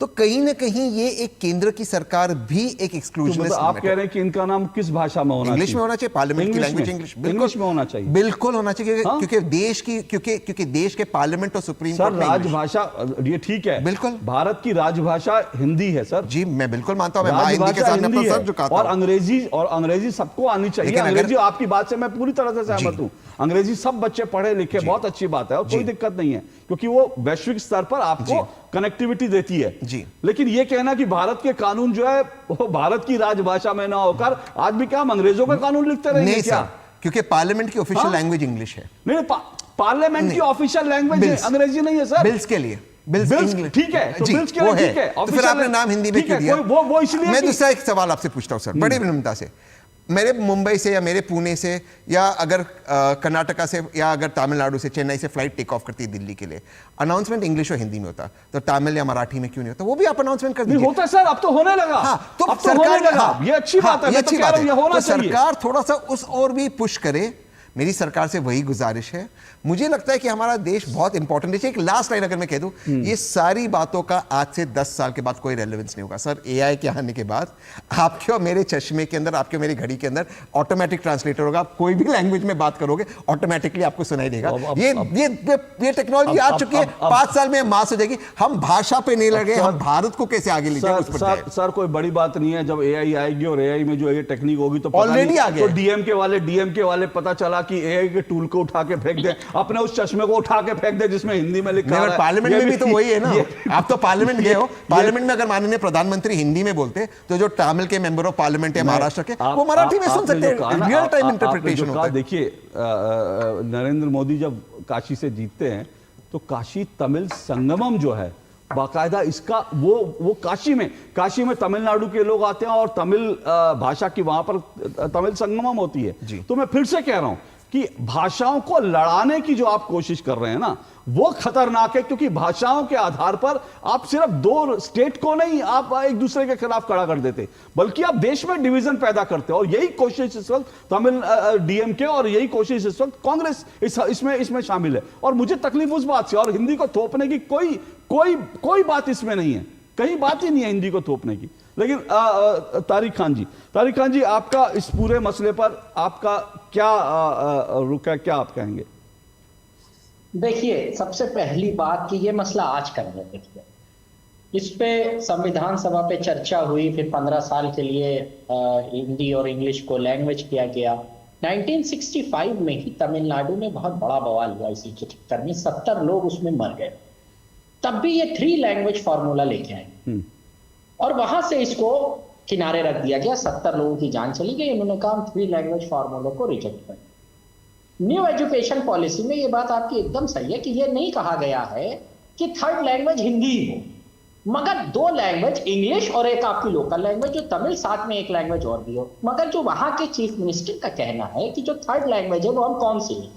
तो कहीं ना कहीं ये एक केंद्र की सरकार भी एक एक्सक्लूजनिस्ट। तो आप कह रहे हैं कि इनका नाम किस भाषा में होना चाहिए? इंग्लिश में होना चाहिए, पार्लियामेंट की लैंग्वेज इंग्लिश, इंग्लिश में होना चाहिए, बिल्कुल होना चाहिए, क्योंकि देश की क्योंकि देश के पार्लियामेंट और सुप्रीम कोर्ट में राजभाषा, ये ठीक है, बिल्कुल भारत की राजभाषा हिंदी है सर जी, मैं बिल्कुल मानता हूं, मैं हिंदी के सामने अपना सर झुकाता हूं। और अंग्रेजी सबको आनी चाहिए। अंग्रेजी, आपकी बात से मैं पूरी तरह से सहमत हूं। अंग्रेजी सब बच्चे पढ़े लिखे, बहुत अच्छी बात है और कोई दिक्कत नहीं है, क्योंकि वो वैश्विक स्तर पर आपको कनेक्टिविटी देती है जी। लेकिन ये कहना कि भारत के कानून जो है वो भारत की राजभाषा में ना होकर, आज भी क्या हम अंग्रेजों का कानून लिखते रहेंगे क्या? क्योंकि पार्लियामेंट की ऑफिशियल लैंग्वेज इंग्लिश है। नहीं, पार्लियामेंट की ऑफिशियल लैंग्वेज अंग्रेजी नहीं है सर। बिल्स के लिए बिल्स ठीक है, तो बिल्स के वो लिए है, ठीक है, तो फिर आपने नाम हिंदी में क्यों दिया? वो इसलिए मैं दूसरा एक सवाल आपसे पूछता हूँ सर, बड़ी विनम्रता से। मेरे मुंबई से या मेरे पुणे से या अगर कर्नाटका से या अगर तमिलनाडु से, चेन्नई से फ्लाइट टेक ऑफ करती है दिल्ली के लिए, अनाउंसमेंट इंग्लिश और हिंदी में होता, तो तमिल या मराठी में क्यों नहीं होता? वो भी आप अनाउंसमेंट कर दीजिए। होता है सर, अब तो होने लगा। हाँ, तो अब तो होने लगा, ये अच्छी बात है, ये अच्छी बात है। होना तो चाहिए। सरकार थोड़ा सा उस और भी पुश करे, मेरी सरकार से वही गुजारिश है। मुझे लगता है कि हमारा देश बहुत इंपॉर्टेंट देश है। एक लास्ट लाइन अगर मैं कह दूं, ये सारी बातों का आज से 10 साल के बाद कोई रेलेवेंस नहीं होगा सर। एआई के आने के बाद आपके और मेरे चश्मे के अंदर, आपके और मेरी घड़ी के अंदर ऑटोमेटिक ट्रांसलेटर होगा। आप कोई भी लैंग्वेज में बात करोगे ऑटोमेटिकली आपको सुनाई देगा। ये टेक्नोलॉजी आ चुकी है, 5 साल में मास हो जाएगी। हम भाषा पे नहीं लगे, हम भारत को कैसे आगे ले जाएंगे? सर कोई बड़ी बात नहीं है, जब एआई आएगी और एआई में जो ये टेक्निक होगी तो ऑलरेडी आ गया। तो डीएमके वाले पता चला कि एआई के टूल को उठा के फेंक दे, अपने उस चश्मे को उठा के फेंक दे जिसमें हिंदी में लिखा है। पार्लियामेंट में भी तो वही है ना। आप तो पार्लियामेंट गए हो, पार्लियामेंट में अगर माननीय प्रधानमंत्री हिंदी में बोलते तो जो तमिल के मेंबर ऑफ पार्लियामेंट है महाराष्ट्र के, वो मराठी में सुन सकते हैं। रियल टाइम इंटरप्रिटेशन होता है। देखिए नरेंद्र मोदी जब काशी से जीतते हैं तो काशी तमिल संगमम जो है बाकायदा, इसका वो काशी में तमिलनाडु के लोग आते हैं और तमिल भाषा की वहां पर तमिल संगमम होती है। तो मैं फिर से कह रहा हूं कि भाषाओं को लड़ाने की जो आप कोशिश कर रहे हैं ना, वो खतरनाक है, क्योंकि भाषाओं के आधार पर आप सिर्फ 2 स्टेट को नहीं आप एक दूसरे के खिलाफ खड़ा कर देते, बल्कि आप देश में डिवीजन पैदा करते हो। और यही कोशिश इस वक्त तमिल डीएमके और यही कोशिश इस वक्त कांग्रेस इसमें शामिल है। और मुझे तकलीफ उस बात से, और हिंदी को थोपने की कोई बात इसमें नहीं है, कहीं बात ही नहीं है हिंदी को थोपने की। लेकिन तारिक खान जी आपका इस पूरे मसले पर आपका क्या रुख है, क्या आप कहेंगे? देखिए, सबसे पहली बात कि ये मसला आज का नहीं है। देखिए, इस पे संविधान सभा पे चर्चा हुई, फिर 15 साल के लिए हिंदी और इंग्लिश को लैंग्वेज किया गया। 1965 में ही तमिलनाडु में बहुत बड़ा बवाल हुआ इसी के चक्कर में, 70 लोग उसमें मर गए। तब भी ये 3 लैंग्वेज फॉर्मूला लेके आए और वहां से इसको किनारे रख दिया गया। 70 लोगों की जान चली गई। उन्होंने कहा 3 लैंग्वेज फॉर्मूला को रिजेक्ट कर। न्यू एजुकेशन पॉलिसी में ये बात आपकी एकदम सही है कि ये नहीं कहा गया है कि 3rd लैंग्वेज हिंदी ही हो, मगर 2 लैंग्वेज इंग्लिश और एक आपकी लोकल लैंग्वेज जो तमिल, साथ में एक लैंग्वेज और भी हो। मगर जो वहां के चीफ मिनिस्टर का कहना है कि जो 3rd लैंग्वेज है वो हम कौन सी है,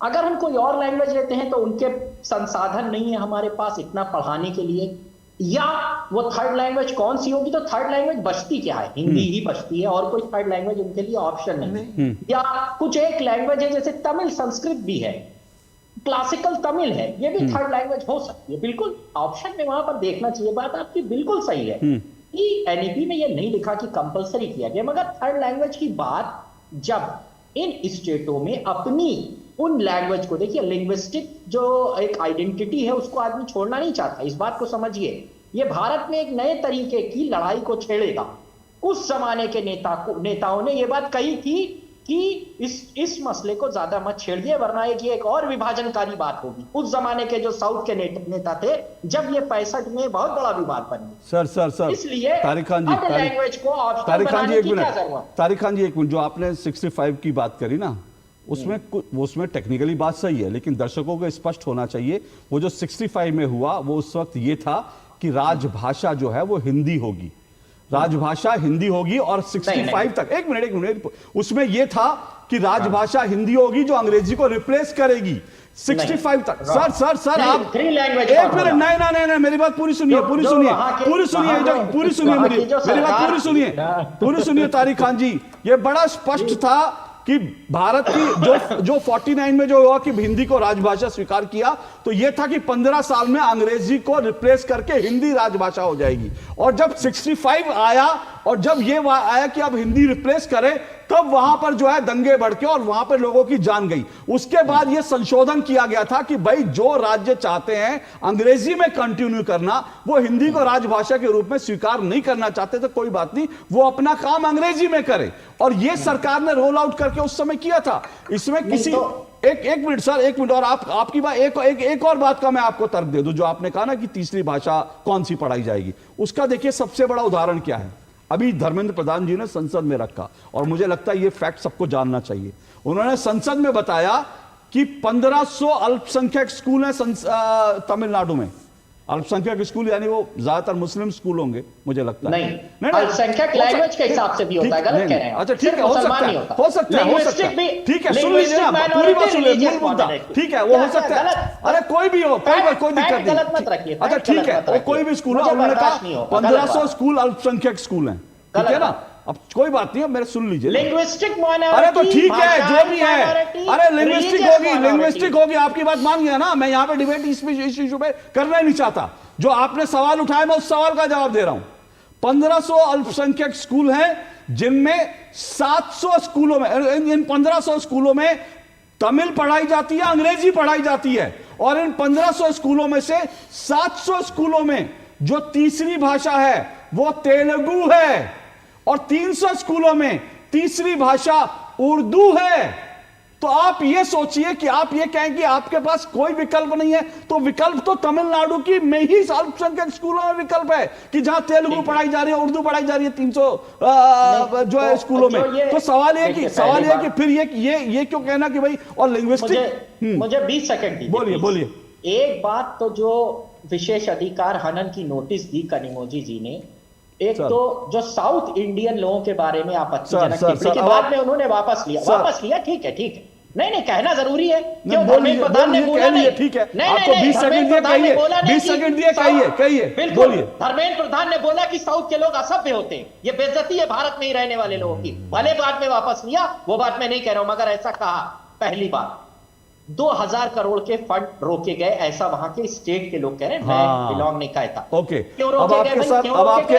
अगर हम कोई और लैंग्वेज लेते हैं तो उनके संसाधन नहीं है हमारे पास इतना पढ़ाने के लिए, या वो 3rd लैंग्वेज कौन सी होगी तो 3rd लैंग्वेज बचती क्या है, हिंदी ही बचती है और कोई 3rd लैंग्वेज उनके लिए ऑप्शन नहीं। या कुछ एक लैंग्वेज है जैसे तमिल, संस्कृत भी है, क्लासिकल तमिल है, ये भी 3rd लैंग्वेज हो सकती है। बिल्कुल ऑप्शन में वहां पर देखना चाहिए। बात आपकी बिल्कुल सही है कि एनईपी में ये नहीं लिखा कि कंपलसरी किया गया, मगर 3rd लैंग्वेज की बात जब इन स्टेटों में अपनी उन लैंग्वेज को, देखिए लिंग्विस्टिक जो एक आइडेंटिटी है उसको आदमी छोड़ना नहीं चाहता, इस बात को समझिए। ये भारत में एक नए तरीके की लड़ाई को छेड़ेगा। उस जमाने के नेताओं ने ये बात कही थी कि इस मसले को ज्यादा मत छेड़िए वरना एक और विभाजनकारी बात होगी। उस जमाने के जो साउथ के नेता थे, जब ये 65 में बहुत बड़ा विवाद बन गया। सर इसलिए तारिक खान जी, लैंग्वेज को ऑप्शनल बनाने की क्या जरूरत? तारिक खान जी एक मिनट, जो आपने 65 की बात करी ना, उसमें टेक्निकली बात सही है, लेकिन दर्शकों को स्पष्ट होना चाहिए वो जो 65 में हुआ वो उस वक्त ये था कि राजभाषा जो है वो हिंदी होगी, राजभाषा हिंदी होगी। और 65 तक, एक मिनट, उसमें यह था कि राजभाषा हिंदी होगी जो अंग्रेजी को रिप्लेस करेगी। 65 तक सर आप 3 लैंग्वेज, एक मिनट, नहीं, मेरी बात पूरी सुनिए तारिक खान जी। ये बड़ा स्पष्ट था कि भारत की जो 49 में जो हुआ कि हिंदी को राजभाषा स्वीकार किया, तो यह था कि 15 साल में अंग्रेजी को रिप्लेस करके हिंदी राजभाषा हो जाएगी। और जब 65 आया और जब यह आया कि अब हिंदी रिप्लेस करे, तब वहां पर जो है दंगे भड़के और वहां पर लोगों की जान गई। उसके बाद यह संशोधन किया गया था कि भाई जो राज्य चाहते हैं अंग्रेजी में कंटिन्यू करना, वो हिंदी को राजभाषा के रूप में स्वीकार नहीं करना चाहते तो कोई बात नहीं, वो अपना काम अंग्रेजी में करे। और यह सरकार ने रोल आउट करके उस समय किया था। इसमें किसी एक मिनट सर, एक मिनट, और आपकी बात एक और बात का मैं आपको तर्क दे दूं। जो आपने कहा ना कि तीसरी भाषा कौन सी पढ़ाई जाएगी, उसका देखिए सबसे बड़ा उदाहरण क्या है। अभी धर्मेंद्र प्रधान जी ने संसद में रखा और मुझे लगता है ये फैक्ट सबको जानना चाहिए। उन्होंने संसद में बताया कि 1500 अल्पसंख्यक स्कूल हैं तमिलनाडु में, अल्पसंख्यक स्कूल यानी वो ज्यादातर मुस्लिम स्कूल होंगे मुझे लगता है। नहीं, अल्पसंख्यक लैंग्वेज के हिसाब से भी होता है, गलत कह रहे हैं। अच्छा ठीक है, हो सकता है, हो सकता है, ठीक है, सुन लीजिए ना, पूरी बात सुन लीजिए, मूल मुद्दा ठीक है, वो हो सकता है। अरे कोई भी हो, कोई दिक्कत नहीं। अच्छा ठीक है, वो कोई भी स्कूल हो, उन्होंने कहा 1500 स्कूल अल्पसंख्यक स्कूल हैं, ठीक है ना। अब कोई बात नहीं है, मेरे सुन लीजिए। लिंग्विस्टिक अरे तो ठीक है, जो भी है, अरे लिंग्विस्टिक होगी, आपकी बात मान गया ना। मैं यहाँ पे डिबेट इस इशू पे करना ही नहीं चाहता। जो आपने सवाल उठाया मैं उस सवाल का जवाब दे रहा हूं। 1500 अल्पसंख्यक स्कूल हैं, जिनमें 700 स्कूलों में, इन 1500 स्कूलों में तमिल पढ़ाई जाती है, अंग्रेजी पढ़ाई जाती है, और इन 1500 स्कूलों में से 700 स्कूलों में जो तीसरी भाषा है वो तेलुगु है, और 300 स्कूलों में तीसरी भाषा उर्दू है। तो आप ये सोचिए कि आप ये कहें कि आपके पास कोई विकल्प नहीं है, तो विकल्प तो तमिलनाडु की में ही अल्पसंख्यक स्कूलों में विकल्प है कि जहां तेलुगु पढ़ाई जा रही है, उर्दू पढ़ाई जा रही है 300 जो है स्कूलों में। तो सवाल ये कि फिर ये क्यों कहना कि भाई और लिंग्विस्टिक। मुझे 20 सेकंड दीजिए। बोलिए। एक बात तो जो विशेष अधिकार हनन की नोटिस दी कनिमोझी जी ने, एक तो जो साउथ इंडियन लोगों के बारे में आपत्तिजनक टिप्पणी के बाद में उन्होंने वापस लिया, ठीक है, नहीं कहना जरूरी है। क्यों धर्मेंद्र प्रधान ने बोला नहीं? ठीक है, नहीं, आपको 20 सेकंड दिए, कहिए 20 सेकंड दिए, कहिए बिल्कुल। धर्मेंद्र प्रधान ने बोला कि साउथ के लोग असभ्य होते हैं, ये बेइज्जती है भारत में ही रहने वाले लोगों की। भले बाद में वापस लिया, वो बात मैं नहीं कह रहा हूं, मगर ऐसा कहा। पहली बात, 2000 करोड़ के फंड रोके गए, ऐसा वहां के स्टेट के लोग कह रहे हैं। मैं बिलोंग नहीं कहता। ओके, अब आपके साथ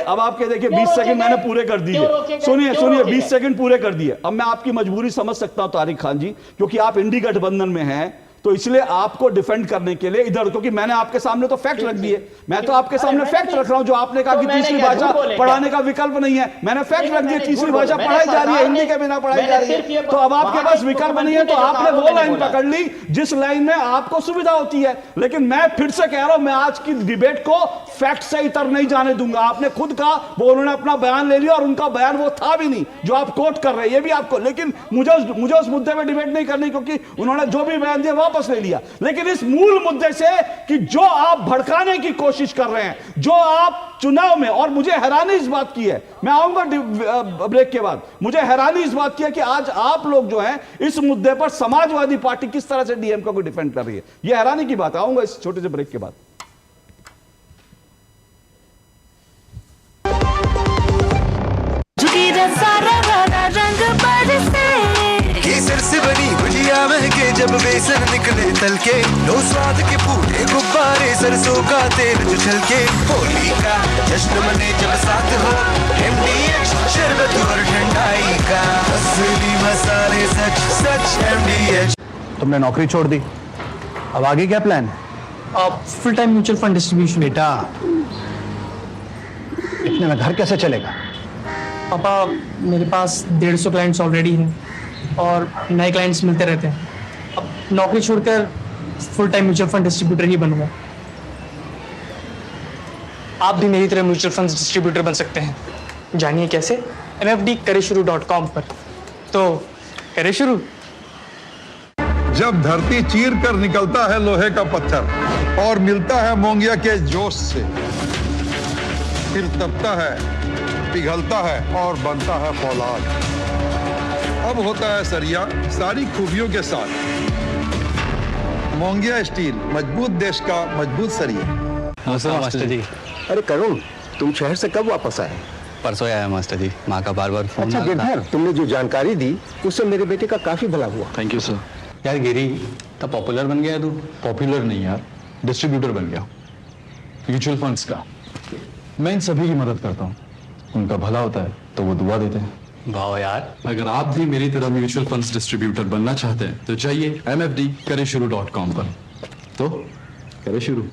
अब आपके देखिए 20 सेकंड मैंने पूरे कर दिए। सुनिए 20 सेकंड पूरे कर दिए। अब मैं आपकी मजबूरी समझ सकता हूं तारिक खान जी, क्योंकि आप इंडी गठबंधन में हैं, तो इसलिए आपको डिफेंड करने के लिए इधर, क्योंकि मैंने आपके सामने तो फैक्ट रख दिए। मैं तो आपके सामने फैक्ट रख रहा हूं। जो आपने कहा कि तीसरी भाषा पढ़ाने का विकल्प नहीं है, मैंने फैक्ट रख दिया। तीसरी भाषा पढ़ाई जा रही है, हिंदी के बिना पढ़ाई जा रही है। तो अब आपके पास विकल्प नहीं है, तो आपने वो लाइन पकड़ ली जिस लाइन में आपको सुविधा होती है। लेकिन मैं फिर से कह रहा हूं, मैं आज की डिबेट को फैक्ट से इतर नहीं जाने दूंगा। आपने खुद कहा, वो उन्होंने अपना बयान ले लिया, और उनका बयान वो था भी नहीं जो आप कोट कर रहे हैं, ये भी आपको। लेकिन मुझे उस मुद्दे में डिबेट नहीं करनी, क्योंकि उन्होंने जो भी बयान दिया वापस ले लिया। लेकिन इस मूल मुद्दे से कि जो आप भड़काने की कोशिश कर रहे हैं, जो आप चुनाव में, और मुझे हैरानी इस बात की है, मैं आऊंगा ब्रेक के बाद, मुझे हैरानी इस बात की है कि आज आप लोग जो हैं इस मुद्दे पर समाजवादी पार्टी किस तरह से डीएमके को डिफेंड कर रही है, यह हैरानी की बात। आऊंगा इस छोटे से ब्रेक के बाद। केसर से बनी गुजिया महके जब बेसन निकले तल के, लो स्वाद के पूरे गुब्बारे, सरसों का तेल जो छलके, होली का जश्न मने जब साथ हो, MDH शरबत और ठंडाई का, असली मसाले सच MDH। तुमने नौकरी छोड़ दी, अब आगे क्या प्लान है? Full time mutual fund distribution. बेटा, इतने में घर कैसे चलेगा? पापा, मेरे पास 150 क्लाइंट्स ऑलरेडी हैं और नए क्लाइंट्स मिलते रहते हैं। अब नौकरी छोड़कर full time mutual fund distributor ही बनूंगा। आप भी मेरी तरह म्यूचुअल फंड डिस्ट्रीब्यूटर बन सकते हैं। जानिए कैसे? mfdkareshuru.com पर। तो करे शुरू। जब धरती चीर कर निकलता है लोहे का पत्थर और मिलता है मोंगिया के जोश से, फिर तपता है, पिघलता है और बनता है फौलाद। अब होता है सरिया सारी खूबियों के साथ। मोंगिया स्टील, मजबूत देश का मजबूत सरिया। नमस्ते मास्टर जी। अरे करुण, तुम शहर से कब वापस आए? परसों आया मास्टर जी, माँ का बार बार फोन। अच्छा गिरधर, तुमने जो जानकारी दी उससे मेरे बेटे का काफी भला हुआ। Thank you sir. यार गिरी, तब पॉपुलर बन गया तू। पॉपुलर नहीं यार, डिस्ट्रीब्यूटर बन गया म्यूचुअल फंड्स का। मैं इन सभी की मदद करता हूँ, उनका भला होता है तो वो दुआ देते हैं। वाह यार, अगर आप भी मेरी तरह म्यूचुअल फंड्स डिस्ट्रीब्यूटर बनना चाहते हैं तो जाइए mfdkareshuru.com पर। तो करें शुरू।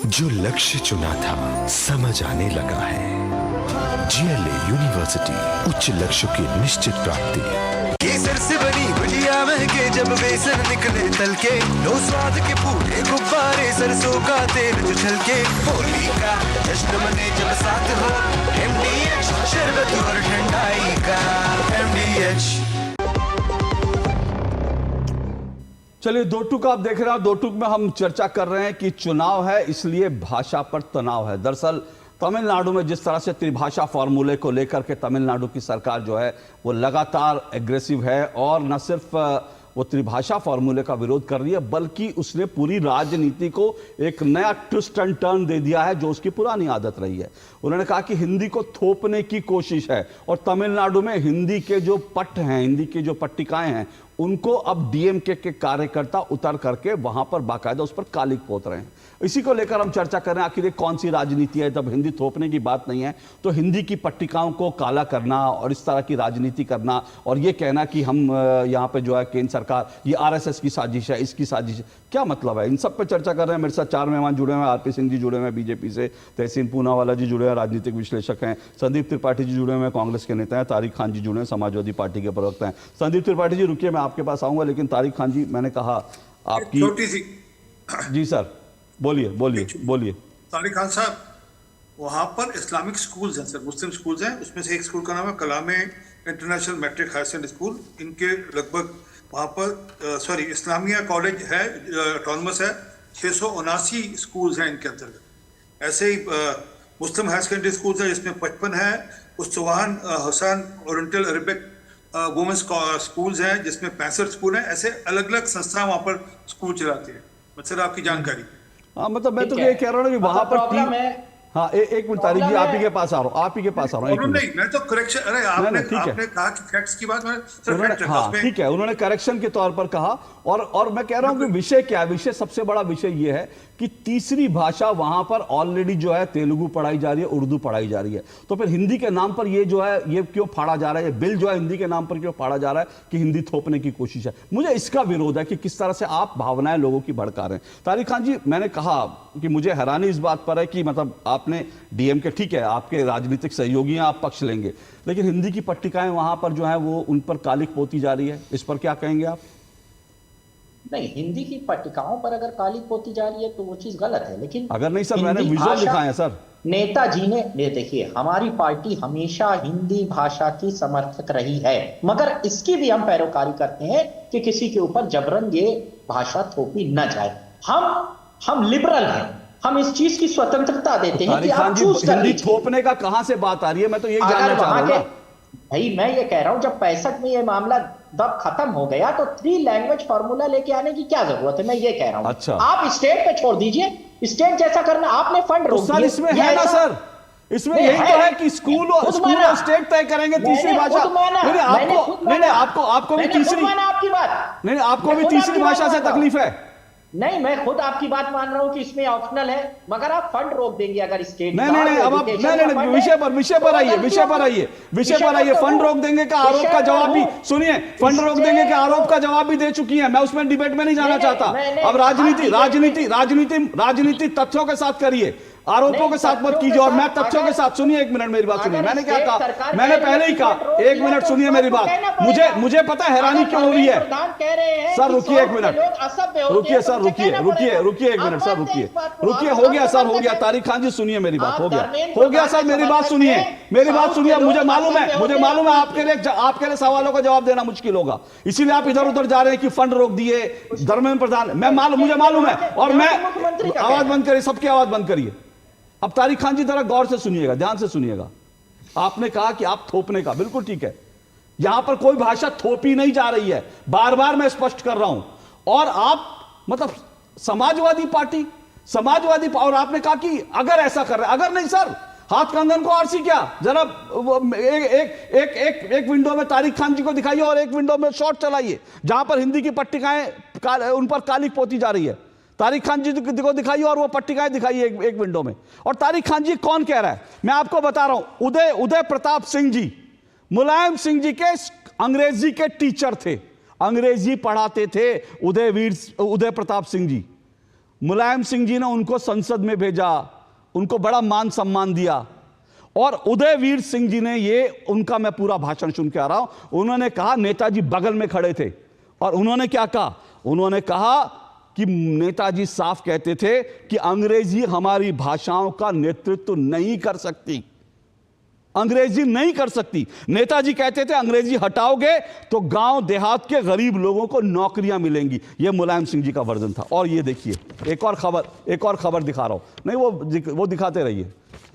जो लक्ष्य चुना था समझ आने लगा है। GLA यूनिवर्सिटी, उच्च लक्ष्य की निश्चित प्राप्ति। केसर से बनी गुजिया महके जब बेसन निकले तल के, लो स्वाद के पूरे गुब्बारे, सरसों का तेल जो छलके, होली का जश्न मने जब साथ हो, MDH शरबत और ठंडाई का MDH। चलिए, दो टूक आप देख रहे हैं। दो टूक में हम चर्चा कर रहे हैं कि चुनाव है इसलिए भाषा पर तनाव है। दरअसल तमिलनाडु में जिस तरह से त्रिभाषा फॉर्मूले को लेकर के तमिलनाडु की सरकार जो है वो लगातार एग्रेसिव है, और न सिर्फ वो त्रिभाषा फॉर्मूले का विरोध कर रही है बल्कि उसने पूरी राजनीति को एक नया ट्विस्ट एंड टर्न दे दिया है जो उसकी पुरानी आदत रही है। उन्होंने कहा कि हिंदी को थोपने की कोशिश है, और तमिलनाडु में हिंदी के जो पट हैं, हिंदी की जो पट्टिकाएं हैं, उनको अब डीएमके के कार्यकर्ता उतर करके वहां पर बाकायदा उस पर कालिक पोत रहे हैं। इसी को लेकर हम चर्चा कर रहे हैं, आखिर ये कौन सी राजनीति है। जब हिंदी थोपने की बात नहीं है तो हिंदी की पट्टिकाओं को काला करना और इस तरह की राजनीति करना और ये कहना कि हम यहाँ पे जो है केंद्र सरकार ये आरएसएस की साजिश है, इसकी साजिश है, क्या मतलब है? इन सब पे चर्चा कर रहे हैं। मेरे साथ 4 मेहमान जुड़े हुए हैं। आरपी सिंह जी जुड़े हुए हैं बीजेपी से, तहसीन पूनावाला जी जुड़े हैं, राजनीतिक विश्लेषक हैं, संदीप त्रिपाठी जी जुड़े हुए हैं, कांग्रेस के नेता हैं, तारिक खान जी जुड़े हैं, समाजवादी पार्टी के प्रवक्ता हैं। संदीप त्रिपाठी जी रुकिए, मैं आपके पास आऊंगा, लेकिन तारिक खान जी मैंने कहा आपकी छोटी सी जी सर बोलिए बोलिए बोलिए। तारिक खान साहब, वहाँ पर इस्लामिक स्कूल्स हैं सर, मुस्लिम स्कूल्स हैं। उसमें से एक स्कूल का नाम है Kalame international matric higher secondary school. इनके लगभग वहाँ पर इस्लामिया कॉलेज है, ऑटोनमस है। 679 स्कूल्स हैं इनके अंतर्गत। ऐसे ही मुस्लिम हायर सेकेंडरी स्कूल्स हैं जिसमें 55 है। उस Chauhan Hasan oriental Arabic women's schools हैं जिसमें 65 स्कूल हैं। ऐसे अलग अलग संस्थाएं वहाँ पर स्कूल चलाती है। मतलब आपकी जानकारी। हाँ, मतलब मैं तो ये कह रहा हूँ कि वहां पर हाँ एक मिनट तारिक जी, आप ही के पास आ रहा हूँ, आप ही के पास आ रहा हूँ। नहीं, मैं तो करेक्शन, अरे आपने कहा कि फैक्ट्स की बात, हाँ ठीक है, उन्होंने करेक्शन के तौर पर कहा। और मैं कह रहा हूं कि विषय क्या है? विषय, सबसे बड़ा विषय ये है कि तीसरी भाषा वहां पर ऑलरेडी जो है तेलुगु पढ़ाई जा रही है, उर्दू पढ़ाई जा रही है, तो फिर हिंदी के नाम पर ये जो है ये क्यों फाड़ा जा रहा है? ये बिल जो है हिंदी के नाम पर क्यों फाड़ा जा रहा है कि हिंदी थोपने की कोशिश है? मुझे इसका विरोध है कि किस तरह से आप भावनाएं लोगों की भड़का रहे हैं। तारिक खान जी, मैंने कहा कि मुझे हैरानी इस बात पर है कि मतलब आपने डीएमके, ठीक है आपके राजनीतिक सहयोगी हैं, आप पक्ष लेंगे, लेकिन हिंदी की पट्टिकाएं वहां पर जो है वो उन पर कालिक पोती जा रही है, इस पर क्या कहेंगे आप? नहीं, हिंदी की पट्टिकाओं पर अगर कालिक पोती जा रही है तो वो चीज गलत है, लेकिन अगर नहीं सर, मैंने विजुअल दिखाए हैं सर। नेताजी ने, देखिए हमारी पार्टी हमेशा हिंदी भाषा की समर्थक रही है, मगर इसकी भी हम पैरोकारी करते हैं कि किसी के ऊपर जबरन ये भाषा थोपी न जाए। हम लिबरल हैं, हम इस चीज की स्वतंत्रता देते हैं कि आप चूज कर हिंदी थोपने का कहां से बात आ रही है? मैं तो यही जानना चाह रहा हूं। भाई मैं ये कह रहा हूं, जब 65 में ये मामला दब खत्म हो गया तो 3 लैंग्वेज फॉर्मूला लेके आने की क्या जरूरत है? मैं ये कह रहा हूं। अच्छा, आप स्टेट पे छोड़ दीजिए, स्टेट जैसा करना, आपने फंड रोक दिया। इसमें है ना सर, इसमें यही तो है कि स्कूल और स्टेट तय करेंगे तीसरी भाषा। आपको भी तीसरी, आपकी बात नहीं, आपको भी तीसरी भाषा से तकलीफ है? नहीं, मैं खुद आपकी बात मान रहा हूं कि इसमें ऑप्शनल है, मगर आप फंड रोक देंगे अगर स्टेट। नहीं, अब आप नहीं, विषय पर आइए। फंड रोक देंगे का आरोप का जवाब भी सुनिए, फंड रोक देंगे का आरोप का जवाब भी दे चुकी है। मैं उसमें डिबेट में नहीं जाना चाहता। अब राजनीति तथ्यों के साथ करिए, आरोपों के साथ मत कीजिए। और मैं तथ्यों के साथ, सुनिए एक मिनट मेरी बात सुनिए, मैंने क्या कहा? मैंने पहले ही कहा, एक मिनट सुनिए मेरी बात। मुझे पता है हैरानी क्यों हो रही है। सर रुकिए एक मिनट, रुकिए सर, रुकिए एक मिनट सर, रुकिए। हो गया सर, हो गया। तारिक खान जी सुनिए मेरी बात, हो गया सर, मेरी बात सुनिए। मुझे मालूम है आपके लिए सवालों का जवाब देना मुश्किल होगा, इसीलिए आप इधर उधर जा रहे हैं कि फंड रोक दिए, धर्मेंद्र प्रधान, मुझे मालूम है। और मैं, आवाज बंद करिए, सबकी आवाज बंद करिए। अब तारिक खान जी जरा गौर से सुनिएगा, ध्यान से सुनिएगा। आपने कहा कि आप थोपने का, बिल्कुल ठीक है, यहां पर कोई भाषा थोपी नहीं जा रही है, बार बार मैं स्पष्ट कर रहा हूं। और आप मतलब समाजवादी पार्टी, और आपने कहा कि अगर ऐसा कर रहे, अगर नहीं सर, हाथ कंगन को आरसी क्या? जरा एक विंडो में तारिक खान जी को दिखाइए और एक विंडो में शॉट चलाइए जहां पर हिंदी की पट्टिकाएं उन पर कालिक पोती जा रही है। तारिक खान जी को दिखाइए और वो पट्टिकाएं दिखाइए एक विंडो में। और तारिक खान जी कौन कह रहा है? मैं आपको बता रहा हूं, उदय प्रताप सिंह जी मुलायम सिंह जी के अंग्रेजी के टीचर थे, अंग्रेजी पढ़ाते थे उदय प्रताप सिंह जी। मुलायम सिंह जी ने उनको संसद में भेजा, उनको बड़ा मान सम्मान दिया। और उदयवीर सिंह जी ने, ये उनका मैं पूरा भाषण सुन के आ रहा हूं, उन्होंने कहा, नेताजी बगल में खड़े थे और उन्होंने क्या कहा? उन्होंने कहा कि नेताजी साफ कहते थे कि अंग्रेजी हमारी भाषाओं का नेतृत्व नहीं कर सकती। अंग्रेजी नहीं कर सकती। नेताजी कहते थे अंग्रेजी हटाओगे तो गांव देहात के गरीब लोगों को नौकरियां मिलेंगी। यह मुलायम सिंह जी का वर्जन था। और ये देखिए एक और खबर दिखा रहा हूं, नहीं वो दिखाते रहिए,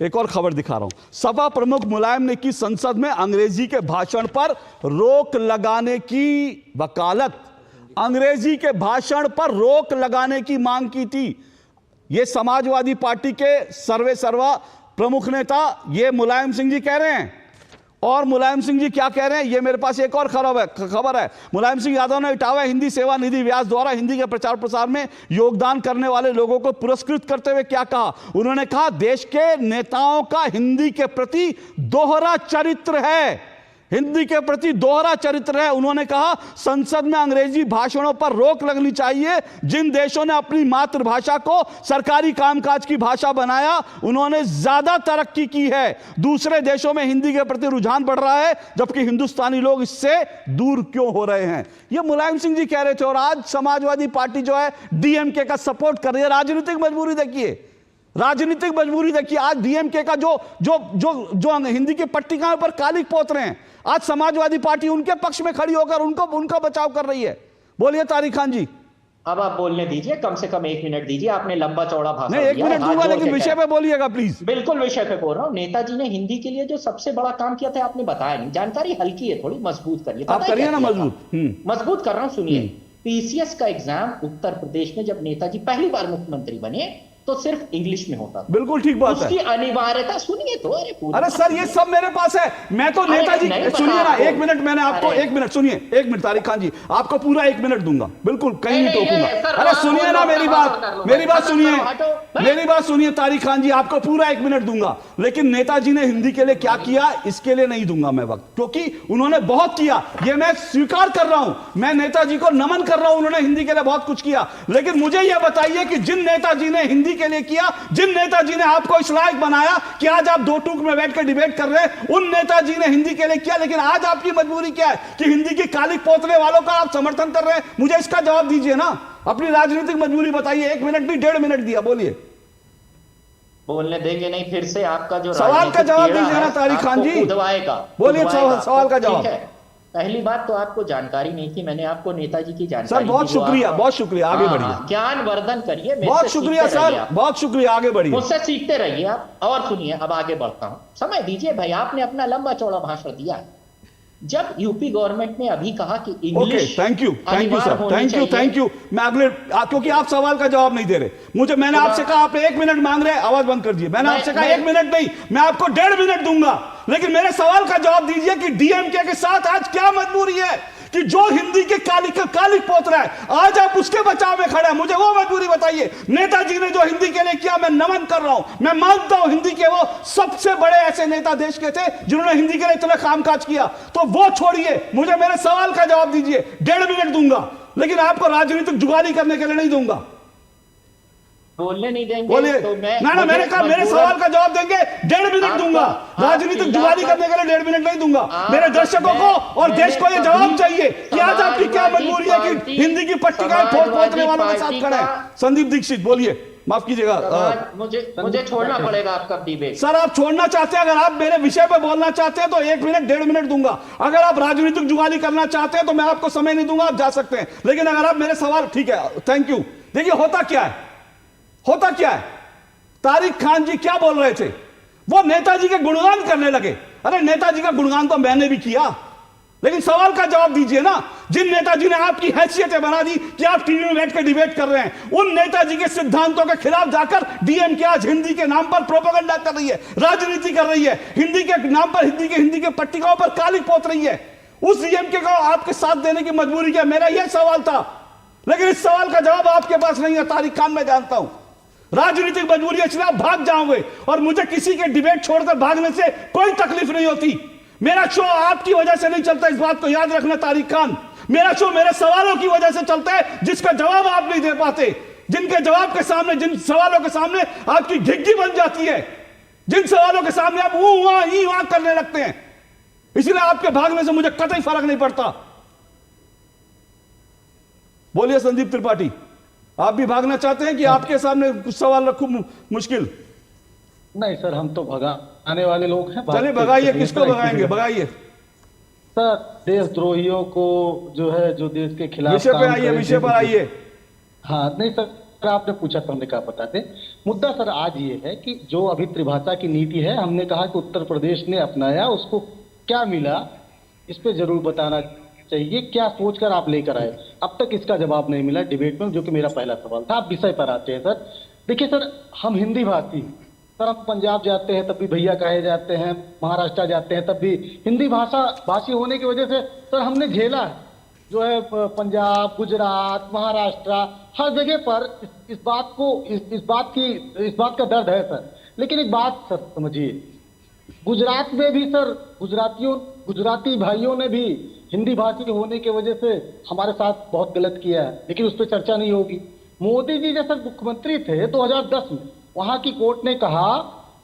एक और खबर दिखा रहा हूं। सपा प्रमुख मुलायम ने की संसद में अंग्रेजी के भाषण पर रोक लगाने की वकालत, अंग्रेजी के भाषण पर रोक लगाने की मांग की थी। यह समाजवादी पार्टी के सर्वा प्रमुख नेता ये मुलायम सिंह जी कह रहे हैं। और मुलायम सिंह जी क्या कह रहे हैं, ये मेरे पास एक और खबर है। मुलायम सिंह यादव ने इटावा हिंदी सेवा निधि व्यास द्वारा हिंदी के प्रचार प्रसार में योगदान करने वाले लोगों को पुरस्कृत करते हुए क्या कहा? उन्होंने कहा देश के नेताओं का हिंदी के प्रति दोहरा चरित्र है, हिंदी के प्रति दोहरा चरित्र है। उन्होंने कहा संसद में अंग्रेजी भाषणों पर रोक लगनी चाहिए। जिन देशों ने अपनी मातृभाषा को सरकारी कामकाज की भाषा बनाया उन्होंने ज्यादा तरक्की की है। दूसरे देशों में हिंदी के प्रति रुझान बढ़ रहा है जबकि हिंदुस्तानी लोग इससे दूर क्यों हो रहे हैं? यह मुलायम सिंह जी कह रहे थे। और आज समाजवादी पार्टी जो है डीएमके का सपोर्ट कर रही है। राजनीतिक मजबूरी देखिए, राजनीतिक मजबूरी देखिए। आज डीएमके का जो हिंदी की पट्टिकाओं पर कालिक पोत रहे हैं, आज समाजवादी पार्टी उनके पक्ष में खड़ी होकर उनका बचाव कर रही है। बोलिए तारिक खान जी। अब आप बोलने दीजिए, कम से कम 1 मिनट दीजिए। आपने लंबा चौड़ा भाषण दिया। 1 मिनट दूंगा लेकिन विषय पे बोलिएगा प्लीज। बिल्कुल विषय पे बोल रहा हूँ। नेताजी ने हिंदी के लिए जो सबसे बड़ा काम किया था आपने बताया नहीं। जानकारी हल्की है, थोड़ी मजबूत करिए। आप करिए ना मजबूत कर रहा हूँ। सुनिए, पीसीएस का एग्जाम उत्तर प्रदेश में जब नेताजी पहली बार मुख्यमंत्री बने तो सिर्फ इंग्लिश में होता था। बिल्कुल ठीक बात है। उसकी अनिवार्यता सुनिए तो। अरे सर ये सब मेरे पास है। मैं तो नेताजी, सुनिए ना 1 मिनट, मैंने आपको 1 मिनट सुनिए, 1 मिनट तारिक खान जी, आपको पूरा 1 मिनट दूंगा, बिल्कुल कहीं नहीं टोकूंगा। अरे सुनिए ना मेरी बात सुनिए तारिक खान जी, आपको पूरा 1 मिनट दूंगा। लेकिन नेताजी ने हिंदी के लिए क्या किया इसके लिए नहीं दूंगा मैं वक्त, क्योंकि उन्होंने बहुत किया, ये मैं स्वीकार कर रहा हूं। मैं नेताजी को नमन कर रहा हूं, उन्होंने हिंदी के लिए बहुत कुछ किया। लेकिन मुझे यह बताइए कि जिन नेताजी ने हिंदी के लिए किया, जिन नेताजी ने आपको इस लायक बनाया कि आज आप दो टूक में बैठकर डिबेट कर रहे हैं, उन नेताजी ने हिंदी के लिए किया। लेकिन आज आपकी मजबूरी क्या है कि हिंदी की कालिक पोतने वालों का आप समर्थन कर रहे हैं? मुझे इसका जवाब दीजिए ना, अपनी राजनीतिक मजबूरी बताइए। 1 मिनट नहीं 1.5 मिनट दिया, बोलिए। बोलने देंगे नहीं, फिर से आपका जो सवाल का जवाब दीजिए ना तारिक खान जी, बोलिए सवाल का जवाब। पहली बात तो आपको जानकारी नहीं थी, मैंने आपको नेताजी की जानकारी सर बहुत शुक्रिया, बहुत शुक्रिया, आगे बढ़िए। ज्ञान वर्धन करिए, बहुत शुक्रिया सर, बहुत शुक्रिया, आगे बढ़िए। मुझसे सीखते रहिए आप। और सुनिए, अब आगे बढ़ता हूं, समय दीजिए भाई। आपने अपना लंबा चौड़ा भाषण दिया। जब यूपी गवर्नमेंट ने अभी कहा कि English, thank you sir, thank you. मैं अगले, क्योंकि आप सवाल का जवाब नहीं दे रहे मैंने आपसे कहा, आप 1 मिनट मांग रहे हैं, आवाज बंद कर दीजिए। मैंने आपसे कहा 1 मिनट नहीं, मैं आपको 1.5 मिनट दूंगा। लेकिन मेरे सवाल का जवाब दीजिए कि डीएमके के साथ आज क्या मजबूरी है कि जो हिंदी के कालिक पोत रहा है, आज आप उसके बचाव में खड़े हैं। मुझे वो मजबूरी बताइए। नेताजी ने जो हिंदी के लिए किया, मैं नमन कर रहा हूं, मैं मानता हूं हिंदी के वो सबसे बड़े ऐसे नेता देश के थे जिन्होंने हिंदी के लिए इतना कामकाज किया। तो वो छोड़िए, मुझे मेरे सवाल का जवाब दीजिए। 1.5 मिनट दूंगा, लेकिन आपको राजनीतिक जुगाली करने के लिए नहीं दूंगा। बोलने नहीं देंगे बोलिए तो मैंने कहा मेरे सवाल का जवाब देंगे, 1.5 मिनट दूंगा। राजनीतिक जुगाली करने के लिए 1.5 मिनट नहीं दूंगा। मेरे दर्शकों को और देश को यह जवाब चाहिए कि आज आपकी क्या मजबूरी है कि हिंदी की पट्टिकाएं पोतने वालों के साथ खड़े हैं। संदीप दीक्षित बोलिए, माफ कीजिएगा, मुझे छोड़ना पड़ेगा आपका डिबेट। सर आप छोड़ना चाहते हैं, अगर आप मेरे विषय पे बोलना चाहते हैं तो 1 मिनट 1.5 मिनट दूंगा। अगर आप राजनीतिक जुगाली करना चाहते हैं तो मैं आपको समय नहीं दूंगा, आप जा सकते हैं। लेकिन अगर आप मेरे सवाल, ठीक है, थैंक यू। देखिए होता क्या है, होता क्या है, तारिक खान जी क्या बोल रहे थे, वो नेताजी के गुणगान करने लगे। अरे नेताजी का गुणगान तो मैंने भी किया, लेकिन सवाल का जवाब दीजिए ना। जिन नेताजी ने आपकी हैसियतें बना दी कि आप टीवी में बैठ कर डिबेट कर रहे हैं, उन नेताजी के सिद्धांतों के खिलाफ जाकर डीएमके आज हिंदी के नाम पर प्रोपेगेंडा कर रही है, राजनीति कर रही है, हिंदी के नाम पर हिंदी के पट्टिकाओं पर कालिक पोत रही है। उस डीएमके को आपके साथ देने की मजबूरी क्या? मेरा यह सवाल था, लेकिन इस सवाल का जवाब आपके पास नहीं है तारिक खान। मैं जानता हूं राजनीतिक मजबूरी, इसलिए आप भाग जाओगे। और मुझे किसी के डिबेट छोड़कर भागने से कोई तकलीफ नहीं होती। मेरा शो आपकी वजह से नहीं चलता, इस बात को याद रखना तारिक खान। मेरा शो मेरे सवालों की वजह से चलता है, जिसका जवाब आप नहीं दे पाते, जिनके जवाब के सामने, जिन सवालों के सामने आपकी घिग्गी बन जाती है, जिन सवालों के सामने आप वहां करने लगते हैं। इसलिए आपके भागने से मुझे कतई फर्क नहीं पड़ता। बोलिए संदीप त्रिपाठी, आप भी भागना चाहते हैं कि आपके सामने कुछ सवाल रखूं मुश्किल? नहीं सर, हम तो भगाने वाले लोग हैं। चलिए भगाइए, किसको भगाएंगे, भगाइए सर। देशद्रोहियों को जो है, जो देश के खिलाफ विषय पे आइए, विषय पर आइए। हाँ नहीं सर, आपने पूछा तो हमने कहा बताते। मुद्दा सर आज ये है कि जो अभी त्रिभाषा की नीति है, हमने कहा कि उत्तर प्रदेश ने अपनाया, उसको क्या मिला इस पे जरूर बताना चाहिए। क्या सोचकर आप लेकर आए? अब तक इसका जवाब नहीं मिला डिबेट में, जो कि मेरा पहला सवाल था। आप विषय पर आते हैं सर। देखिए सर, हम हिंदी भाषी सर, हम पंजाब जाते हैं तब भी भैया कहे जाते हैं, महाराष्ट्र जाते हैं तब भी हिंदी भाषी होने की वजह से सर हमने झेला है, जो है पंजाब, गुजरात, महाराष्ट्र, हर जगह पर इस बात का दर्द है सर। लेकिन एक बात सर समझिए, गुजरात में भी सर गुजराती भाइयों ने भी हिंदी भाषी होने की वजह से हमारे साथ बहुत गलत किया है, लेकिन उस पर चर्चा नहीं होगी। मोदी जी जब मुख्यमंत्री थे 2010 में, वहां की कोर्ट ने कहा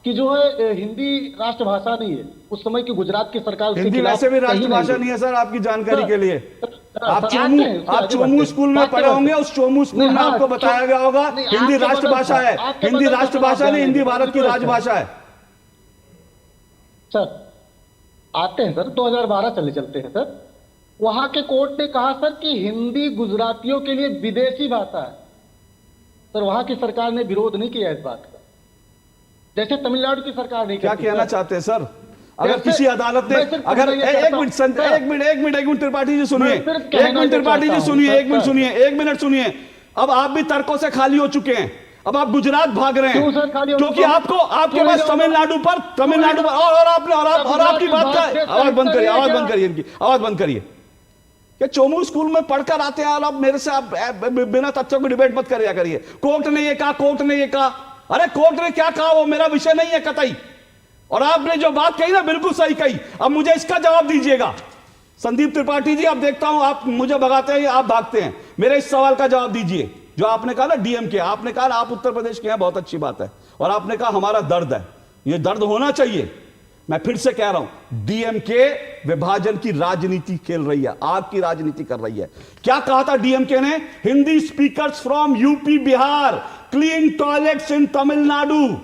कि जो है हिंदी राष्ट्रभाषा नहीं है। उस समय की गुजरात की सरकार हिंदी वैसे भी राष्ट्रभाषा नहीं है सर, आपकी जानकारी के लिए। आप चोमू स्कूल में पढ़े होंगे, उस चोमू स्कूल में आपको बताया गया होगा हिंदी राष्ट्रभाषा है। हिंदी राष्ट्रभाषा नहीं, हिंदी भारत की राजभाषा है सर। आते हैं सर, 2012 चलते हैं सर। वहां के कोर्ट ने कहा सर कि हिंदी गुजरातियों के लिए विदेशी भाषा है सर। वहां की सरकार ने विरोध नहीं किया इस बात का, जैसे तमिलनाडु की सरकार नहीं। क्या कहना चाहते हैं सर? अगर किसी अदालत ने, अगर एक मिनट त्रिपाठी जी सुनिए, एक मिनट त्रिपाठी जी सुनिए, एक मिनट सुनिए। अब आप भी तर्कों से खाली हो चुके हैं, अब आप गुजरात भाग रहे हैं, क्योंकि आपके पास तमिलनाडु पर और आपकी बात का आवाज बंद करिए, आवाज बंद करिए। कि चोमू स्कूल में पढ़कर आते हैं और अब मेरे से आप बिना तथ्यों को डिबेट मत करिए। कोर्ट ने ये कहा, कोर्ट ने ये कहा। अरे कोर्ट ने क्या कहा वो मेरा विषय नहीं है कतई। और आपने जो बात कही ना, बिल्कुल सही कही। अब मुझे इसका जवाब दीजिएगा संदीप त्रिपाठी जी। अब देखता हूं आप मुझे भगाते हैं, आप भागते हैं। मेरे इस सवाल का जवाब दीजिए। जो आपने कहा ना डीएमके, आपने कहा आप उत्तर प्रदेश के हैं, बहुत अच्छी बात है। और आपने कहा हमारा दर्द है, ये दर्द होना चाहिए। मैं फिर से कह रहा हूं, डीएमके विभाजन की राजनीति खेल रही है, आग की राजनीति कर रही है। क्या कहा था डीएमके ने? Hindi speakers from UP Bihar clean toilets in Tamil Nadu.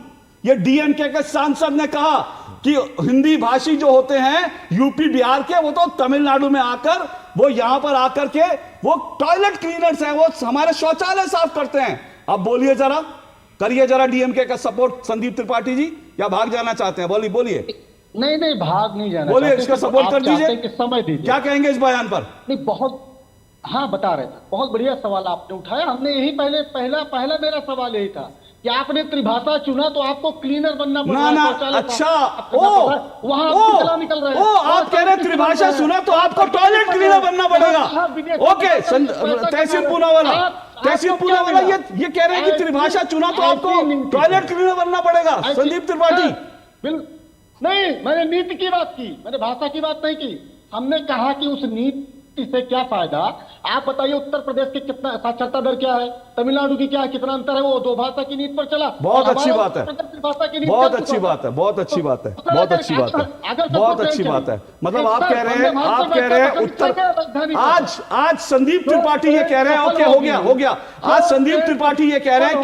ये डीएमके के सांसद ने कहा कि हिंदी भाषी जो होते हैं यूपी बिहार के, वो तो तमिलनाडु में आकर, वो यहां पर आकर के वो टॉयलेट क्लीनर्स हैं, वो हमारे शौचालय साफ करते हैं। अब बोलिए जरा, करिए जरा डीएमके का सपोर्ट संदीप त्रिपाठी जी, या भाग जाना चाहते हैं? बोलिए। नहीं भाग नहीं जाना, बोलिए, इसका सपोर्ट कर दीजिए। समय दीजिए। क्या कहेंगे इस बयान पर? नहीं, हाँ बता रहे थे, बहुत बढ़िया सवाल आपने उठाया। हमने यही पहला मेरा सवाल यही था कि आपने त्रिभाषा चुना तो आपको क्लीनर बनना पड़ा। ना, अच्छा, वहां निकल रहे हैं। आप कह रहे हैं त्रिभाषा सुना तो आपको टॉयलेट क्लीनर बनना पड़ेगा। ओके, तहसील पूनावाला ये कह रहे हैं कि त्रिभाषा चुना तो आपको टॉयलेट क्लीनर बनना पड़ेगा। संदीप त्रिपाठी, नहीं, मैंने नीति की बात की, मैंने भाषा की बात नहीं की। हमने कहा कि उस नीति से क्या फायदा। आप बताइए उत्तर प्रदेश की कितना साक्षरता दर क्या है, तमिलनाडु की क्या है, कितना अंतर है? वो दो भाषा की नीति पर चला। बहुत अच्छी बात है, बहुत अच्छी बात है, बहुत अच्छी बात है, बहुत अच्छी बात है, बहुत अच्छी बात है। मतलब आप कह रहे हैं उत्तर, आज संदीप त्रिपाठी ये कह रहे हैं, ओके हो गया। आज संदीप त्रिपाठी ये कह रहे हैं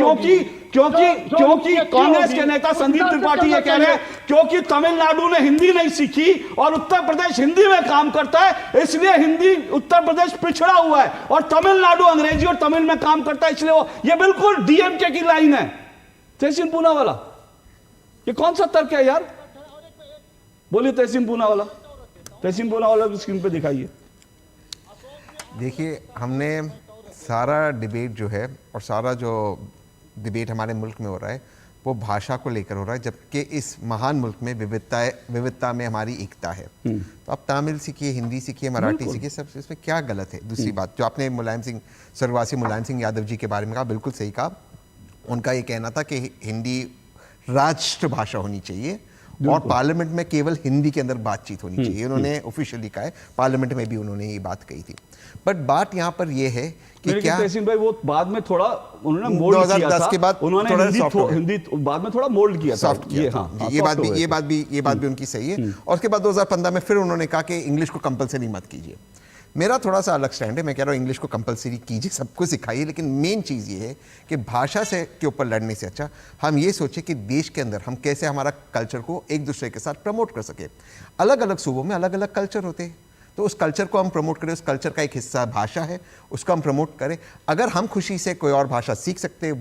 क्योंकि कांग्रेस के नेता संदीप त्रिपाठी ये कह रहे हैं क्योंकि तमिलनाडु ने हिंदी नहीं सीखी और उत्तर प्रदेश हिंदी में काम करता है, इसलिए हिंदी उत्तर प्रदेश पिछड़ा हुआ है, और तमिलनाडु अंग्रेजी और तमिल में काम करता है, इसलिए वो, ये बिल्कुल डीएमके की लाइन है। तहसीन पूनावाला, ये कौन सा तर्क है यार? बोलिए तहसीन पूनावाला की स्क्रीन पे दिखाइए। देखिए, हमने सारा डिबेट जो है और सारा जो डिबेट हमारे मुल्क में हो रहा है वो भाषा को लेकर हो रहा है, जबकि इस महान मुल्क में विविधता में हमारी एकता है। तो आप तमिल सीखिए, हिंदी सीखिए, मराठी सीखिए, सब इसमें क्या गलत है? दूसरी बात जो आपने स्वर्गवासी मुलायम सिंह यादव जी के बारे में कहा, बिल्कुल सही कहा। उनका ये कहना था कि हिंदी राष्ट्रभाषा होनी चाहिए और पार्लियामेंट में केवल हिंदी के अंदर बातचीत होनी चाहिए। उन्होंने ऑफिशियली कहा है, पार्लियामेंट में भी उन्होंने ये बात कही थी। बट बात यहाँ पर ये है कि क्या तहसीन भाई, वो बाद में थोड़ा उन्होंने मोल्ड किया था, 2010 के बाद उन्होंने हिंदी बाद में थोड़ा मोल्ड किया था, सॉफ्ट किया था। ये बात भी उनकी सही है। और उसके बाद 2015 में फिर उन्होंने कहा कि इंग्लिश को कंपलसरी मत कीजिए। मेरा थोड़ा सा अलग स्टैंड है। मैं कह रहा हूँ इंग्लिश को कंपलसरी कीजिए, सबको सिखाइए, लेकिन मेन चीज़ ये है कि भाषा से के ऊपर लड़ने से अच्छा हम ये सोचें कि देश के अंदर हम कैसे हमारा कल्चर को एक दूसरे के साथ प्रमोट कर सके। अलग अलग सूबों में अलग अलग कल्चर होते हैं, तो उस कल्चर को हम प्रमोट करें। उस कल्चर का एक हिस्सा भाषा है, उसको हम प्रमोट करें। अगर हम खुशी से कोई और भाषा सीख सकते,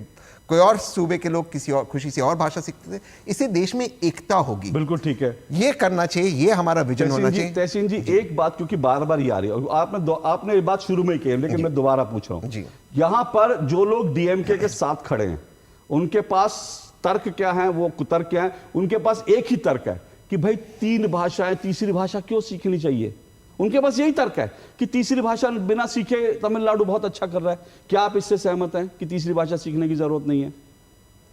कोई और सूबे के लोग किसी और खुशी से और भाषा सीखते थे, इससे देश में एकता होगी। बिल्कुल ठीक है, ये करना चाहिए, ये हमारा विजन होना चाहिए। तहसीन जी एक बात, क्योंकि बार बार ये आ रही है, आपने ये बात शुरू में ही कही, लेकिन मैं दोबारा पूछ रहा हूँ। यहाँ पर जो लोग डीएमके के साथ खड़े हैं, उनके पास तर्क क्या है, वो कुतर्क क्या है? उनके पास एक ही तर्क है कि भाई 3 भाषाएं, तीसरी भाषा क्यों सीखनी चाहिए? उनके पास यही तर्क है कि तीसरी भाषा बिना सीखे तमिलनाडु बहुत अच्छा कर रहा है। क्या आप इससे सहमत हैं कि तीसरी भाषा सीखने की जरूरत नहीं है?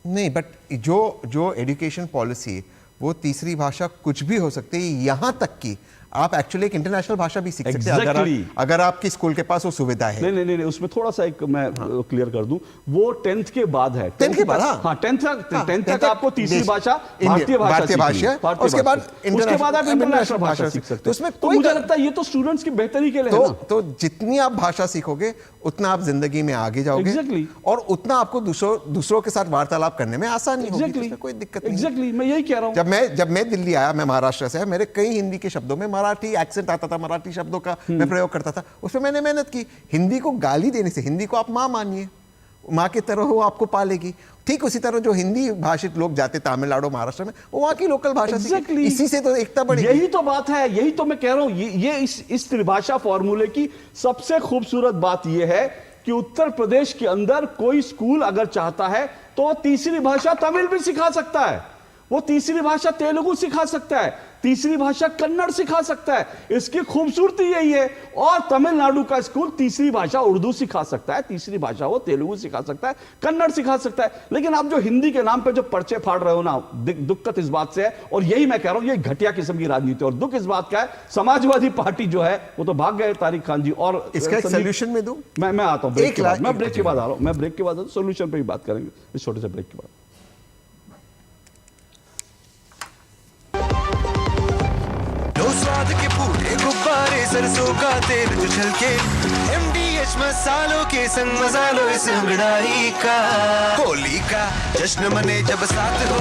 नहीं, बट जो एजुकेशन पॉलिसी है वो तीसरी भाषा कुछ भी हो सकती है, यहाँ तक कि आप एक्चुअली एक इंटरनेशनल भाषा भी सीख सकते हैं अगर आपकी स्कूल के पास वो सुविधा है। नहीं, उसमें थोड़ा सा एक मैं क्लियर कर दूं, वो 10th के बाद है। 10th के बाद, हाँ 10th तक आपको तीसरी भाषा भारतीय भाषा, उसके बाद आप इंटरनेशनल भाषा सीख सकते हैं। उसमें मुझे लगता है ये तो स्टूडेंट्स की बेहतरी के लिए है ना। तो जितनी आप भाषा सीखोगे उतना आप जिंदगी में आगे जाओगे और उतना आपको दूसरों के साथ वार्तालाप करने में आसानी होगी, कोई दिक्कत नहीं। मैं यही कह रहा हूँ। जब मैं दिल्ली आया, मैं महाराष्ट्र से, मेरे कई हिंदी के शब्दों में मराठी एक्सेंट आता था, मराठी शब्दों का मैं प्रयोग करता था, उसमें मैंने मेहनत की। हिंदी को गाली देने से, हिंदी को आप माँ मानिए, माँ की तरह वो आपको पालेगी। ठीक उसी तरह जो हिंदी भाषित लोग जाते तमिलनाडु, महाराष्ट्र में, वो वहाँ की लोकल भाषा सीखें। इसी से तो एकता बढ़ेगी। यही तो बात है, यही तो मैं कह रहा हूँ। ये इस त्रिभाषा फॉर्मूले की सबसे खूबसूरत बात यह है कि उत्तर प्रदेश के अंदर कोई स्कूल अगर चाहता है तो तीसरी भाषा तमिल भी सिखा सकता है, वो तीसरी भाषा तेलुगु सिखा सकता है, तीसरी भाषा कन्नड़ सिखा सकता है। इसकी खूबसूरती यही है। और तमिलनाडु का स्कूल तीसरी भाषा उर्दू सिखा सकता है, तीसरी भाषा वो तेलुगु सिखा सकता है, कन्नड़ सिखा सकता है। लेकिन आप जो हिंदी के नाम पे जो पर्चे फाड़ रहे हो ना, दिक्कत इस बात से है। और यही मैं कह रहा हूं, ये घटिया किस्म की राजनीति। और दुख इस बात का है, समाजवादी पार्टी जो है वो तो भाग गए तारिक खान जी। और इसका एक सोल्यूशन में दूं, मैं आता हूं ब्रेक के बाद, मैं ब्रेक के बाद आ रहा हूं, मैं ब्रेक के बाद सोल्यूशन पे ही बात करेंगे इस छोटे से ब्रेक के बाद। स्वाद के पूरे गुब्बारे, सरसों का तेल जो छलके, MDH मसालों के संग मजा लो इस अंगड़ाई का। होली का जश्न मने जब साथ हो,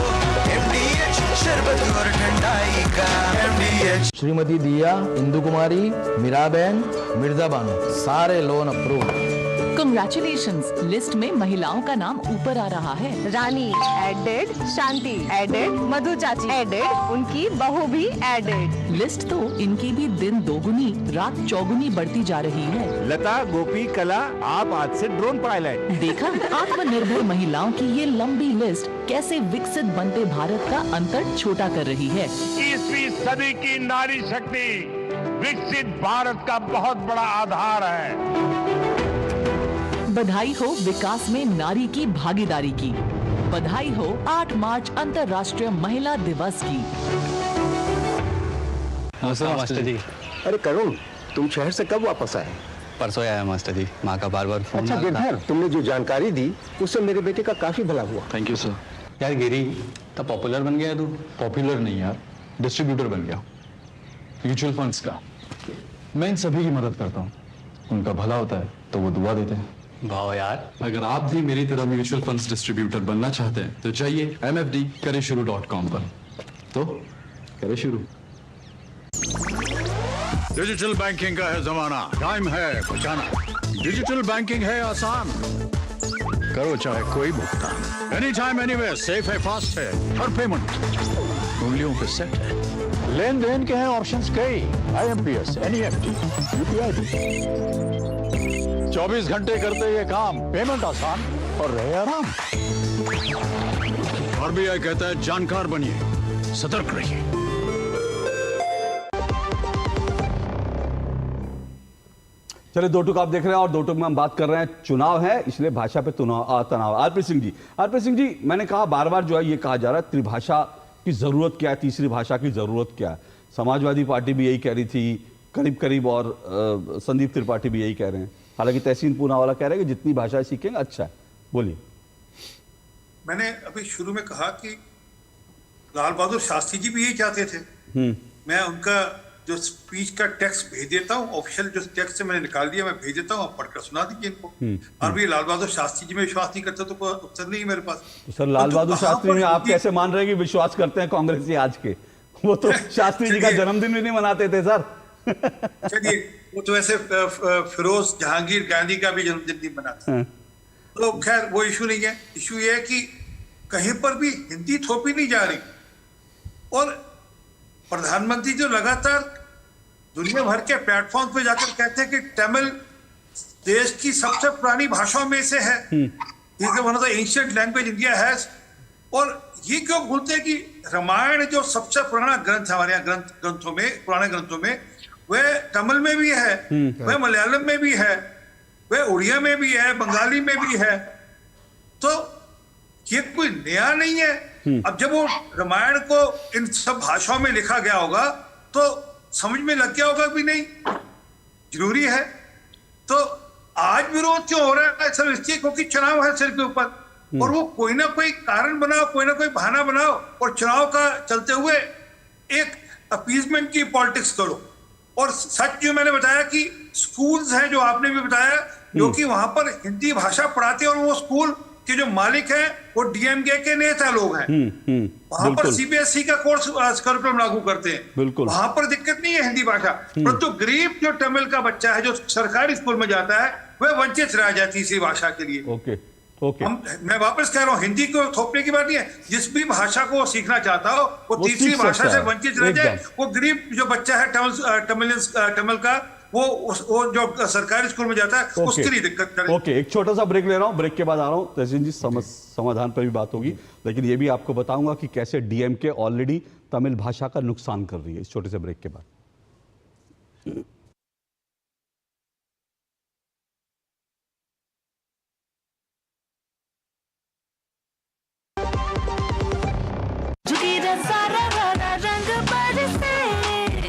MDH शरबत और ठंडाई का। MDH। श्रीमती दिया, इंदु कुमारी, मीराबेन, मिर्जा बानो, सारे लोन अप्रूव। कंग्रेचुलेशंस, लिस्ट में महिलाओं का नाम ऊपर आ रहा है। रानी एडेड, शांति एडेड, मधु चाची एडेड, उनकी बहू भी एडेड। लिस्ट तो इनकी भी दिन दोगुनी रात चौगुनी बढ़ती जा रही है। लता, गोपी, कला, आप आज से ड्रोन पायलट। देखा, आत्मनिर्भर महिलाओं की ये लंबी लिस्ट कैसे विकसित बनते भारत का अंतर छोटा कर रही है। 21वीं सदी की नारी शक्ति विकसित भारत का बहुत बड़ा आधार है। बधाई हो विकास में नारी की भागीदारी की। बधाई हो 8 मार्च अंतर्राष्ट्रीय महिला दिवस की। मास्टर जी। अरे करुण, तुम शहर से कब वापस आए? परसों आया मास्टर जी, माँ का बार-बार फोन। अच्छा गिरधर, तुमने जो जानकारी दी उससे मेरे बेटे का काफी भला हुआ। Thank you sir. यार गिरी, तो पॉपुलर बन गया तू। पॉपुलर नहीं यार, डिस्ट्रीब्यूटर बन गया म्यूचुअल फंड्स का। मैं इन सभी की मदद करता हूँ, उनका भला होता है तो वो दुआ देते हैं। वाह यार, अगर आप भी मेरी तरह म्यूचुअल फंड्स डिस्ट्रीब्यूटर बनना चाहते हैं तो चाहिए mfd-शुरू.com पर। तो करें शुरू। डिजिटल बैंकिंग का है जमाना, टाइम है बचाना। डिजिटल बैंकिंग है आसान, करो चाहे कोई भुगतान, एनी टाइम एनीवेयर, सेफ है, फास्ट है, हर पेमेंट उंगलियों पे सेट है। लेन देन के हैं ऑप्शंस कई, IMPS, NEFT, UPI भी। 24 घंटे करते ये काम, पेमेंट आसान और रहे आराम। RBI कहता है जानकार बनिए, सतर्क रहिए। चलिए, दो टुक आप देख रहे हैं और दो टुक में हम बात कर रहे हैं, चुनाव है इसलिए भाषा पे तनाव। आरपी सिंह जी, मैंने कहा बार बार जो है ये कहा जा रहा है त्रिभाषा की जरूरत क्या है, तीसरी भाषा की जरूरत क्या है। समाजवादी पार्टी भी यही कह रही थी करीब, और संदीप त्रिपाठी भी यही कह रहे हैं। हालांकि तहसीन पूनावाला कह रहे हैं कि जितनी भाषाएं सीखेंगे अच्छा है। बोलिए। मैंने अभी शुरू में कहा कि लाल बहादुर शास्त्री जी भी यही चाहते थे। मैं उनका जो स्पीच का टेक्स्ट भेज देता हूँ, ऑफिशियल जो टेक्स्ट से मैंने निकाल दिया, मैं भेज देता हूँ, आप पढ़कर सुना दीजिए इनको। और भी लाल बहादुर शास्त्री जी में विश्वास नहीं करते तो कोई उत्तर नहीं है मेरे पास। तो सर लाल बहादुर शास्त्री में आप कैसे मान रहे हैं कि विश्वास करते हैं कांग्रेसी आज के? वो तो शास्त्री जी का जन्मदिन भी नहीं मनाते थे सर। चलिए, वो तो ऐसे फिरोज जहांगीर गांधी का भी जन्मदिन नहीं मनाते। तो खैर वो इशू नहीं है। इशू ये है कि कहीं पर भी हिंदी थोपी नहीं जा रही, और प्रधानमंत्री जो लगातार दुनिया भर के प्लेटफॉर्म पे जाकर कहते हैं कि तमिल देश की सबसे पुरानी भाषाओं में से है, one of the ancient language India has. और ये क्यों भूलते हैं कि रामायण जो सबसे पुराना ग्रंथ है हमारे यहाँ ग्रंथों में, पुराने ग्रंथों में, वह तमिल में भी है, वह मलयालम में भी है, वह उड़िया में भी है, बंगाली में भी है। तो ये कोई नया नहीं है। अब जब वो रामायण को इन सब भाषाओं में लिखा गया होगा तो समझ में लग गया होगा भी नहीं जरूरी है। तो आज विरोध क्यों हो रहा है सर? इसलिए क्योंकि चुनाव है सिर के ऊपर, और वो कोई ना कोई कारण बनाओ, कोई ना कोई बहाना बनाओ, और चुनाव का चलते हुए एक अपीजमेंट की पॉलिटिक्स करो। और सच जो मैंने बताया कि स्कूल्स हैं, जो आपने भी बताया, जो कि वहां पर हिंदी भाषा पढ़ाते हैं, और वो स्कूल के जो मालिक हैं वो डीएमके के नेता लोग हैं। वहां पर सीबीएसई का कोर्स करिकुलम लागू करते हैं, वहां पर दिक्कत नहीं है हिंदी भाषा। परंतु गरीब जो तमिल का बच्चा है जो सरकारी स्कूल में जाता है, वह वंचित रह जाती है इसी भाषा के लिए। मैं वापस कह रहा हूँ, हिंदी को थोपने की बात नहीं है। जिस भी भाषा को वो सीखना चाहता हो, वो तीसरी भाषा से वंचित रह जाए। वो गरीब जो बच्चा है तमिल का, वो जो सरकारी स्कूल में जाता है, उसके लिए दिक्कत करे। ओके, एक छोटा सा ब्रेक ले रहा हूँ, ब्रेक के बाद आ रहा हूँ। तहसीन जी, समाधान पर भी बात होगी, लेकिन ये भी आपको बताऊंगा कि कैसे डीएमके ऑलरेडी तमिल भाषा का नुकसान कर रही है इस छोटे से ब्रेक के बाद।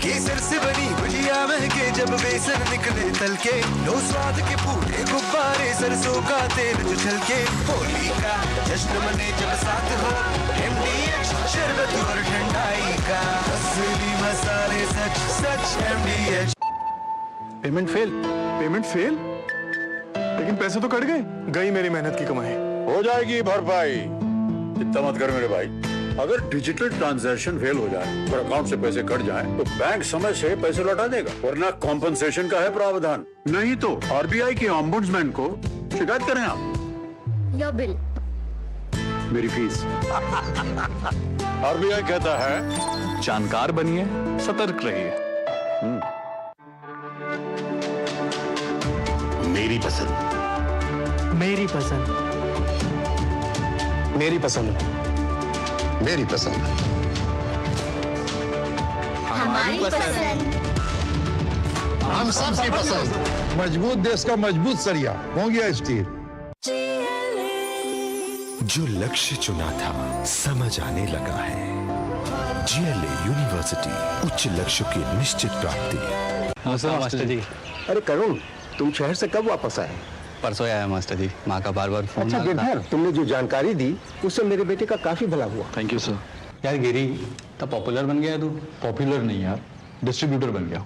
केसर से बनी भुजिया महके जब बेसन निकले तल के, लो स्वाद के पूरे गुब्बारे सरसों का तेल जो छलके, होली का जश्न मने जब साथ हो, MDH शरबत और ठंडाई का, असली मसाले सच सच MDH। पेमेंट फेल, लेकिन पैसे तो कट गए। गई मेरी मेहनत की कमाई। हो जाएगी भरपाई, चिंता मत कर मेरे भाई। अगर डिजिटल ट्रांजैक्शन फेल हो जाए और अकाउंट से पैसे कट जाएं, तो बैंक समय से पैसे लौटा देगा, वरना कॉम्पनसेशन का है प्रावधान। नहीं तो आरबीआई के ओम्बुड्समैन को शिकायत करें आप। योर बिल, मेरी फीस। आरबीआई कहता है, जानकार बनिए, सतर्क रहिए। मेरी पसंद, मेरी पसंद, मेरी पसंद, मेरी पसंद, हमारी पसंद, हम सबकी पसंद। मजबूत देश का मजबूत सरिया होंगे स्टील। जो लक्ष्य चुना था समझ आने लगा है। जीएलए यूनिवर्सिटी, उच्च लक्ष्य की निश्चित प्राप्ति। मास्टर जी। अरे करुण, तुम शहर से कब वापस आए? परसों आया मास्टर जी, माँ का बार बार फोन। अच्छा गिरधर, तुमने जो जानकारी दी उससे मेरे बेटे का काफी भला हुआ। Thank you sir. यार गिरी, तब पॉपुलर बन गया तू। पॉपुलर नहीं यार, डिस्ट्रीब्यूटर बन गया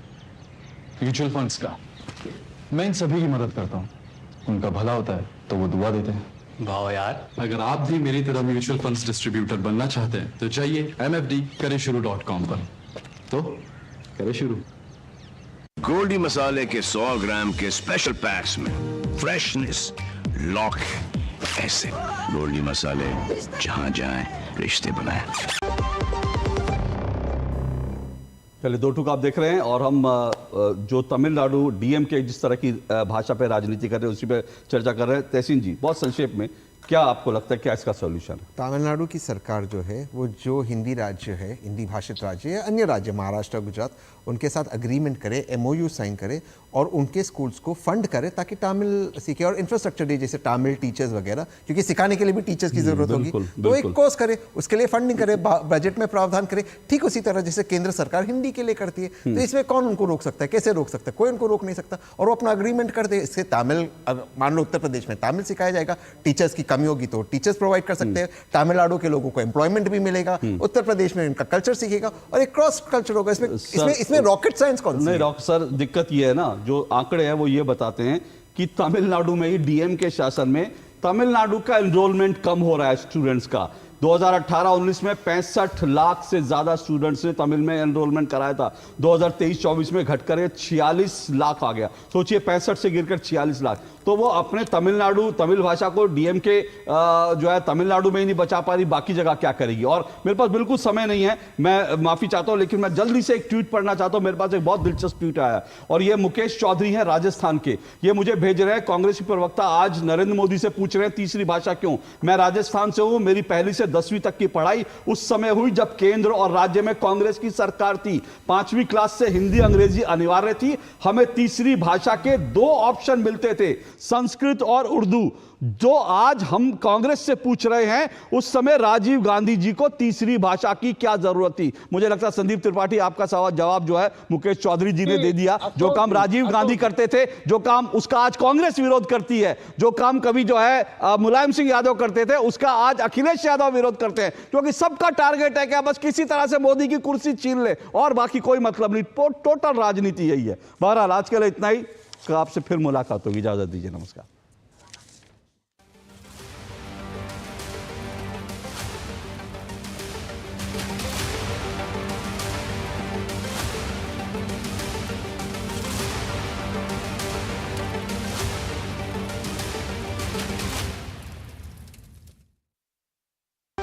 म्यूचुअल फंड्स का। मैं इन सभी की मदद करता हूँ, उनका भला होता है तो वो दुआ देते हैं। वाह यार, अगर आप भी मेरी तरह म्यूचुअल फंड्स डिस्ट्रीब्यूटर बनना चाहते हैं तो चाहिए mfd-शुरू.com पर। तो करें शुरू। गोल्डी मसाले के 100 ग्राम के स्पेशल पैक्स में फ्रेशनेस लॉक है। ऐसे गोल्डी मसाले, जहां जाएं रिश्ते बनाएं। चलिए, दो टूक आप देख रहे हैं, और हम जो तमिलनाडु डीएमके जिस तरह की भाषा पे राजनीति कर रहे हैं उसी पे चर्चा कर रहे हैं। तहसीन जी, बहुत संक्षेप में क्या आपको लगता है क्या इसका सॉल्यूशन है? तमिलनाडु की सरकार जो है वो जो हिंदी राज्य है, हिंदी भाषित राज्य है, अन्य राज्य महाराष्ट्र गुजरात, उनके साथ अग्रीमेंट करे, MOU साइन करे और उनके स्कूल्स को फंड करे ताकि तमिल सीखे, और इंफ्रास्ट्रक्चर दे जैसे तमिल टीचर्स वगैरह, क्योंकि सिखाने के लिए भी टीचर्स की जरूरत होगी, तो एक कोर्स करे, उसके लिए फंडिंग करे, बजट में प्रावधान करे, ठीक उसी तरह जैसे केंद्र सरकार हिंदी के लिए करती है। तो इसमें कौन उनको रोक सकता है, कैसे रोक सकता है? कोई उनको रोक नहीं सकता, और वो अपना अग्रीमेंट कर दे। इससे तमिल, मान लो उत्तर प्रदेश में तमिल सिखाया जाएगा, टीचर्स की कमी होगी तो टीचर्स प्रोवाइड कर सकते हैं, तमिलनाडु के लोगों को एम्प्लॉयमेंट भी मिलेगा, उत्तर प्रदेश में इनका कल्चर सीखेगा, और एक क्रॉस कल्चर होगा। इसमें रॉकेट साइंस कौन सी? नहीं सर, दिक्कत ये है ना, जो आंकड़े हैं वो ये बताते हैं कि तमिलनाडु में ही डीएम के शासन में तमिलनाडु का एनरोलमेंट कम हो रहा है स्टूडेंट्स का। 2018-19 में 65 लाख से ज्यादा स्टूडेंट्स ने तमिल में एनरोलमेंट कराया था, 2023-24 में घटकर 46 लाख आ गया। सोचिए 65 से गिरकर 46 लाख। तो वो अपने तमिल भाषा को डीएम के जो है तमिलनाडु में ही नहीं बचा पा रही, बाकी जगह क्या करेगी? और मेरे पास बिल्कुल समय नहीं है, मैं माफी चाहता हूं, लेकिन मैं जल्दी से एक ट्वीट पढ़ना चाहता हूं। मेरे पास एक बहुत दिलचस्प ट्वीट आया, और ये मुकेश चौधरी हैं राजस्थान के, ये मुझे भेज रहे हैं। कांग्रेस के प्रवक्ता आज नरेंद्र मोदी से पूछ रहे हैं तीसरी भाषा क्यों? मैं राजस्थान से हूं, मेरी पहली से 10वीं तक की पढ़ाई उस समय हुई जब केंद्र और राज्य में कांग्रेस की सरकार थी। 5वीं क्लास से हिंदी अंग्रेजी अनिवार्य थी। हमें तीसरी भाषा के 2 ऑप्शन मिलते थे, संस्कृत और उर्दू। जो आज हम कांग्रेस से पूछ रहे हैं, उस समय राजीव गांधी जी को तीसरी भाषा की क्या जरूरत थी? मुझे लगता है संदीप त्रिपाठी आपका जवाब जो है मुकेश चौधरी जी ने दे दिया। जो काम राजीव गांधी करते थे, जो काम उसका आज कांग्रेस विरोध करती है, जो काम कभी जो है मुलायम सिंह यादव करते थे, उसका आज अखिलेश यादव विरोध करते हैं, क्योंकि सबका टारगेट है कि बस किसी तरह से मोदी की कुर्सी छीन ले, और बाकी कोई मतलब नहीं। टोटल राजनीति यही है। बहरहाल आज के लिए इतना ही, आपसे फिर मुलाकात होगी, इजाजत दीजिए, नमस्कार।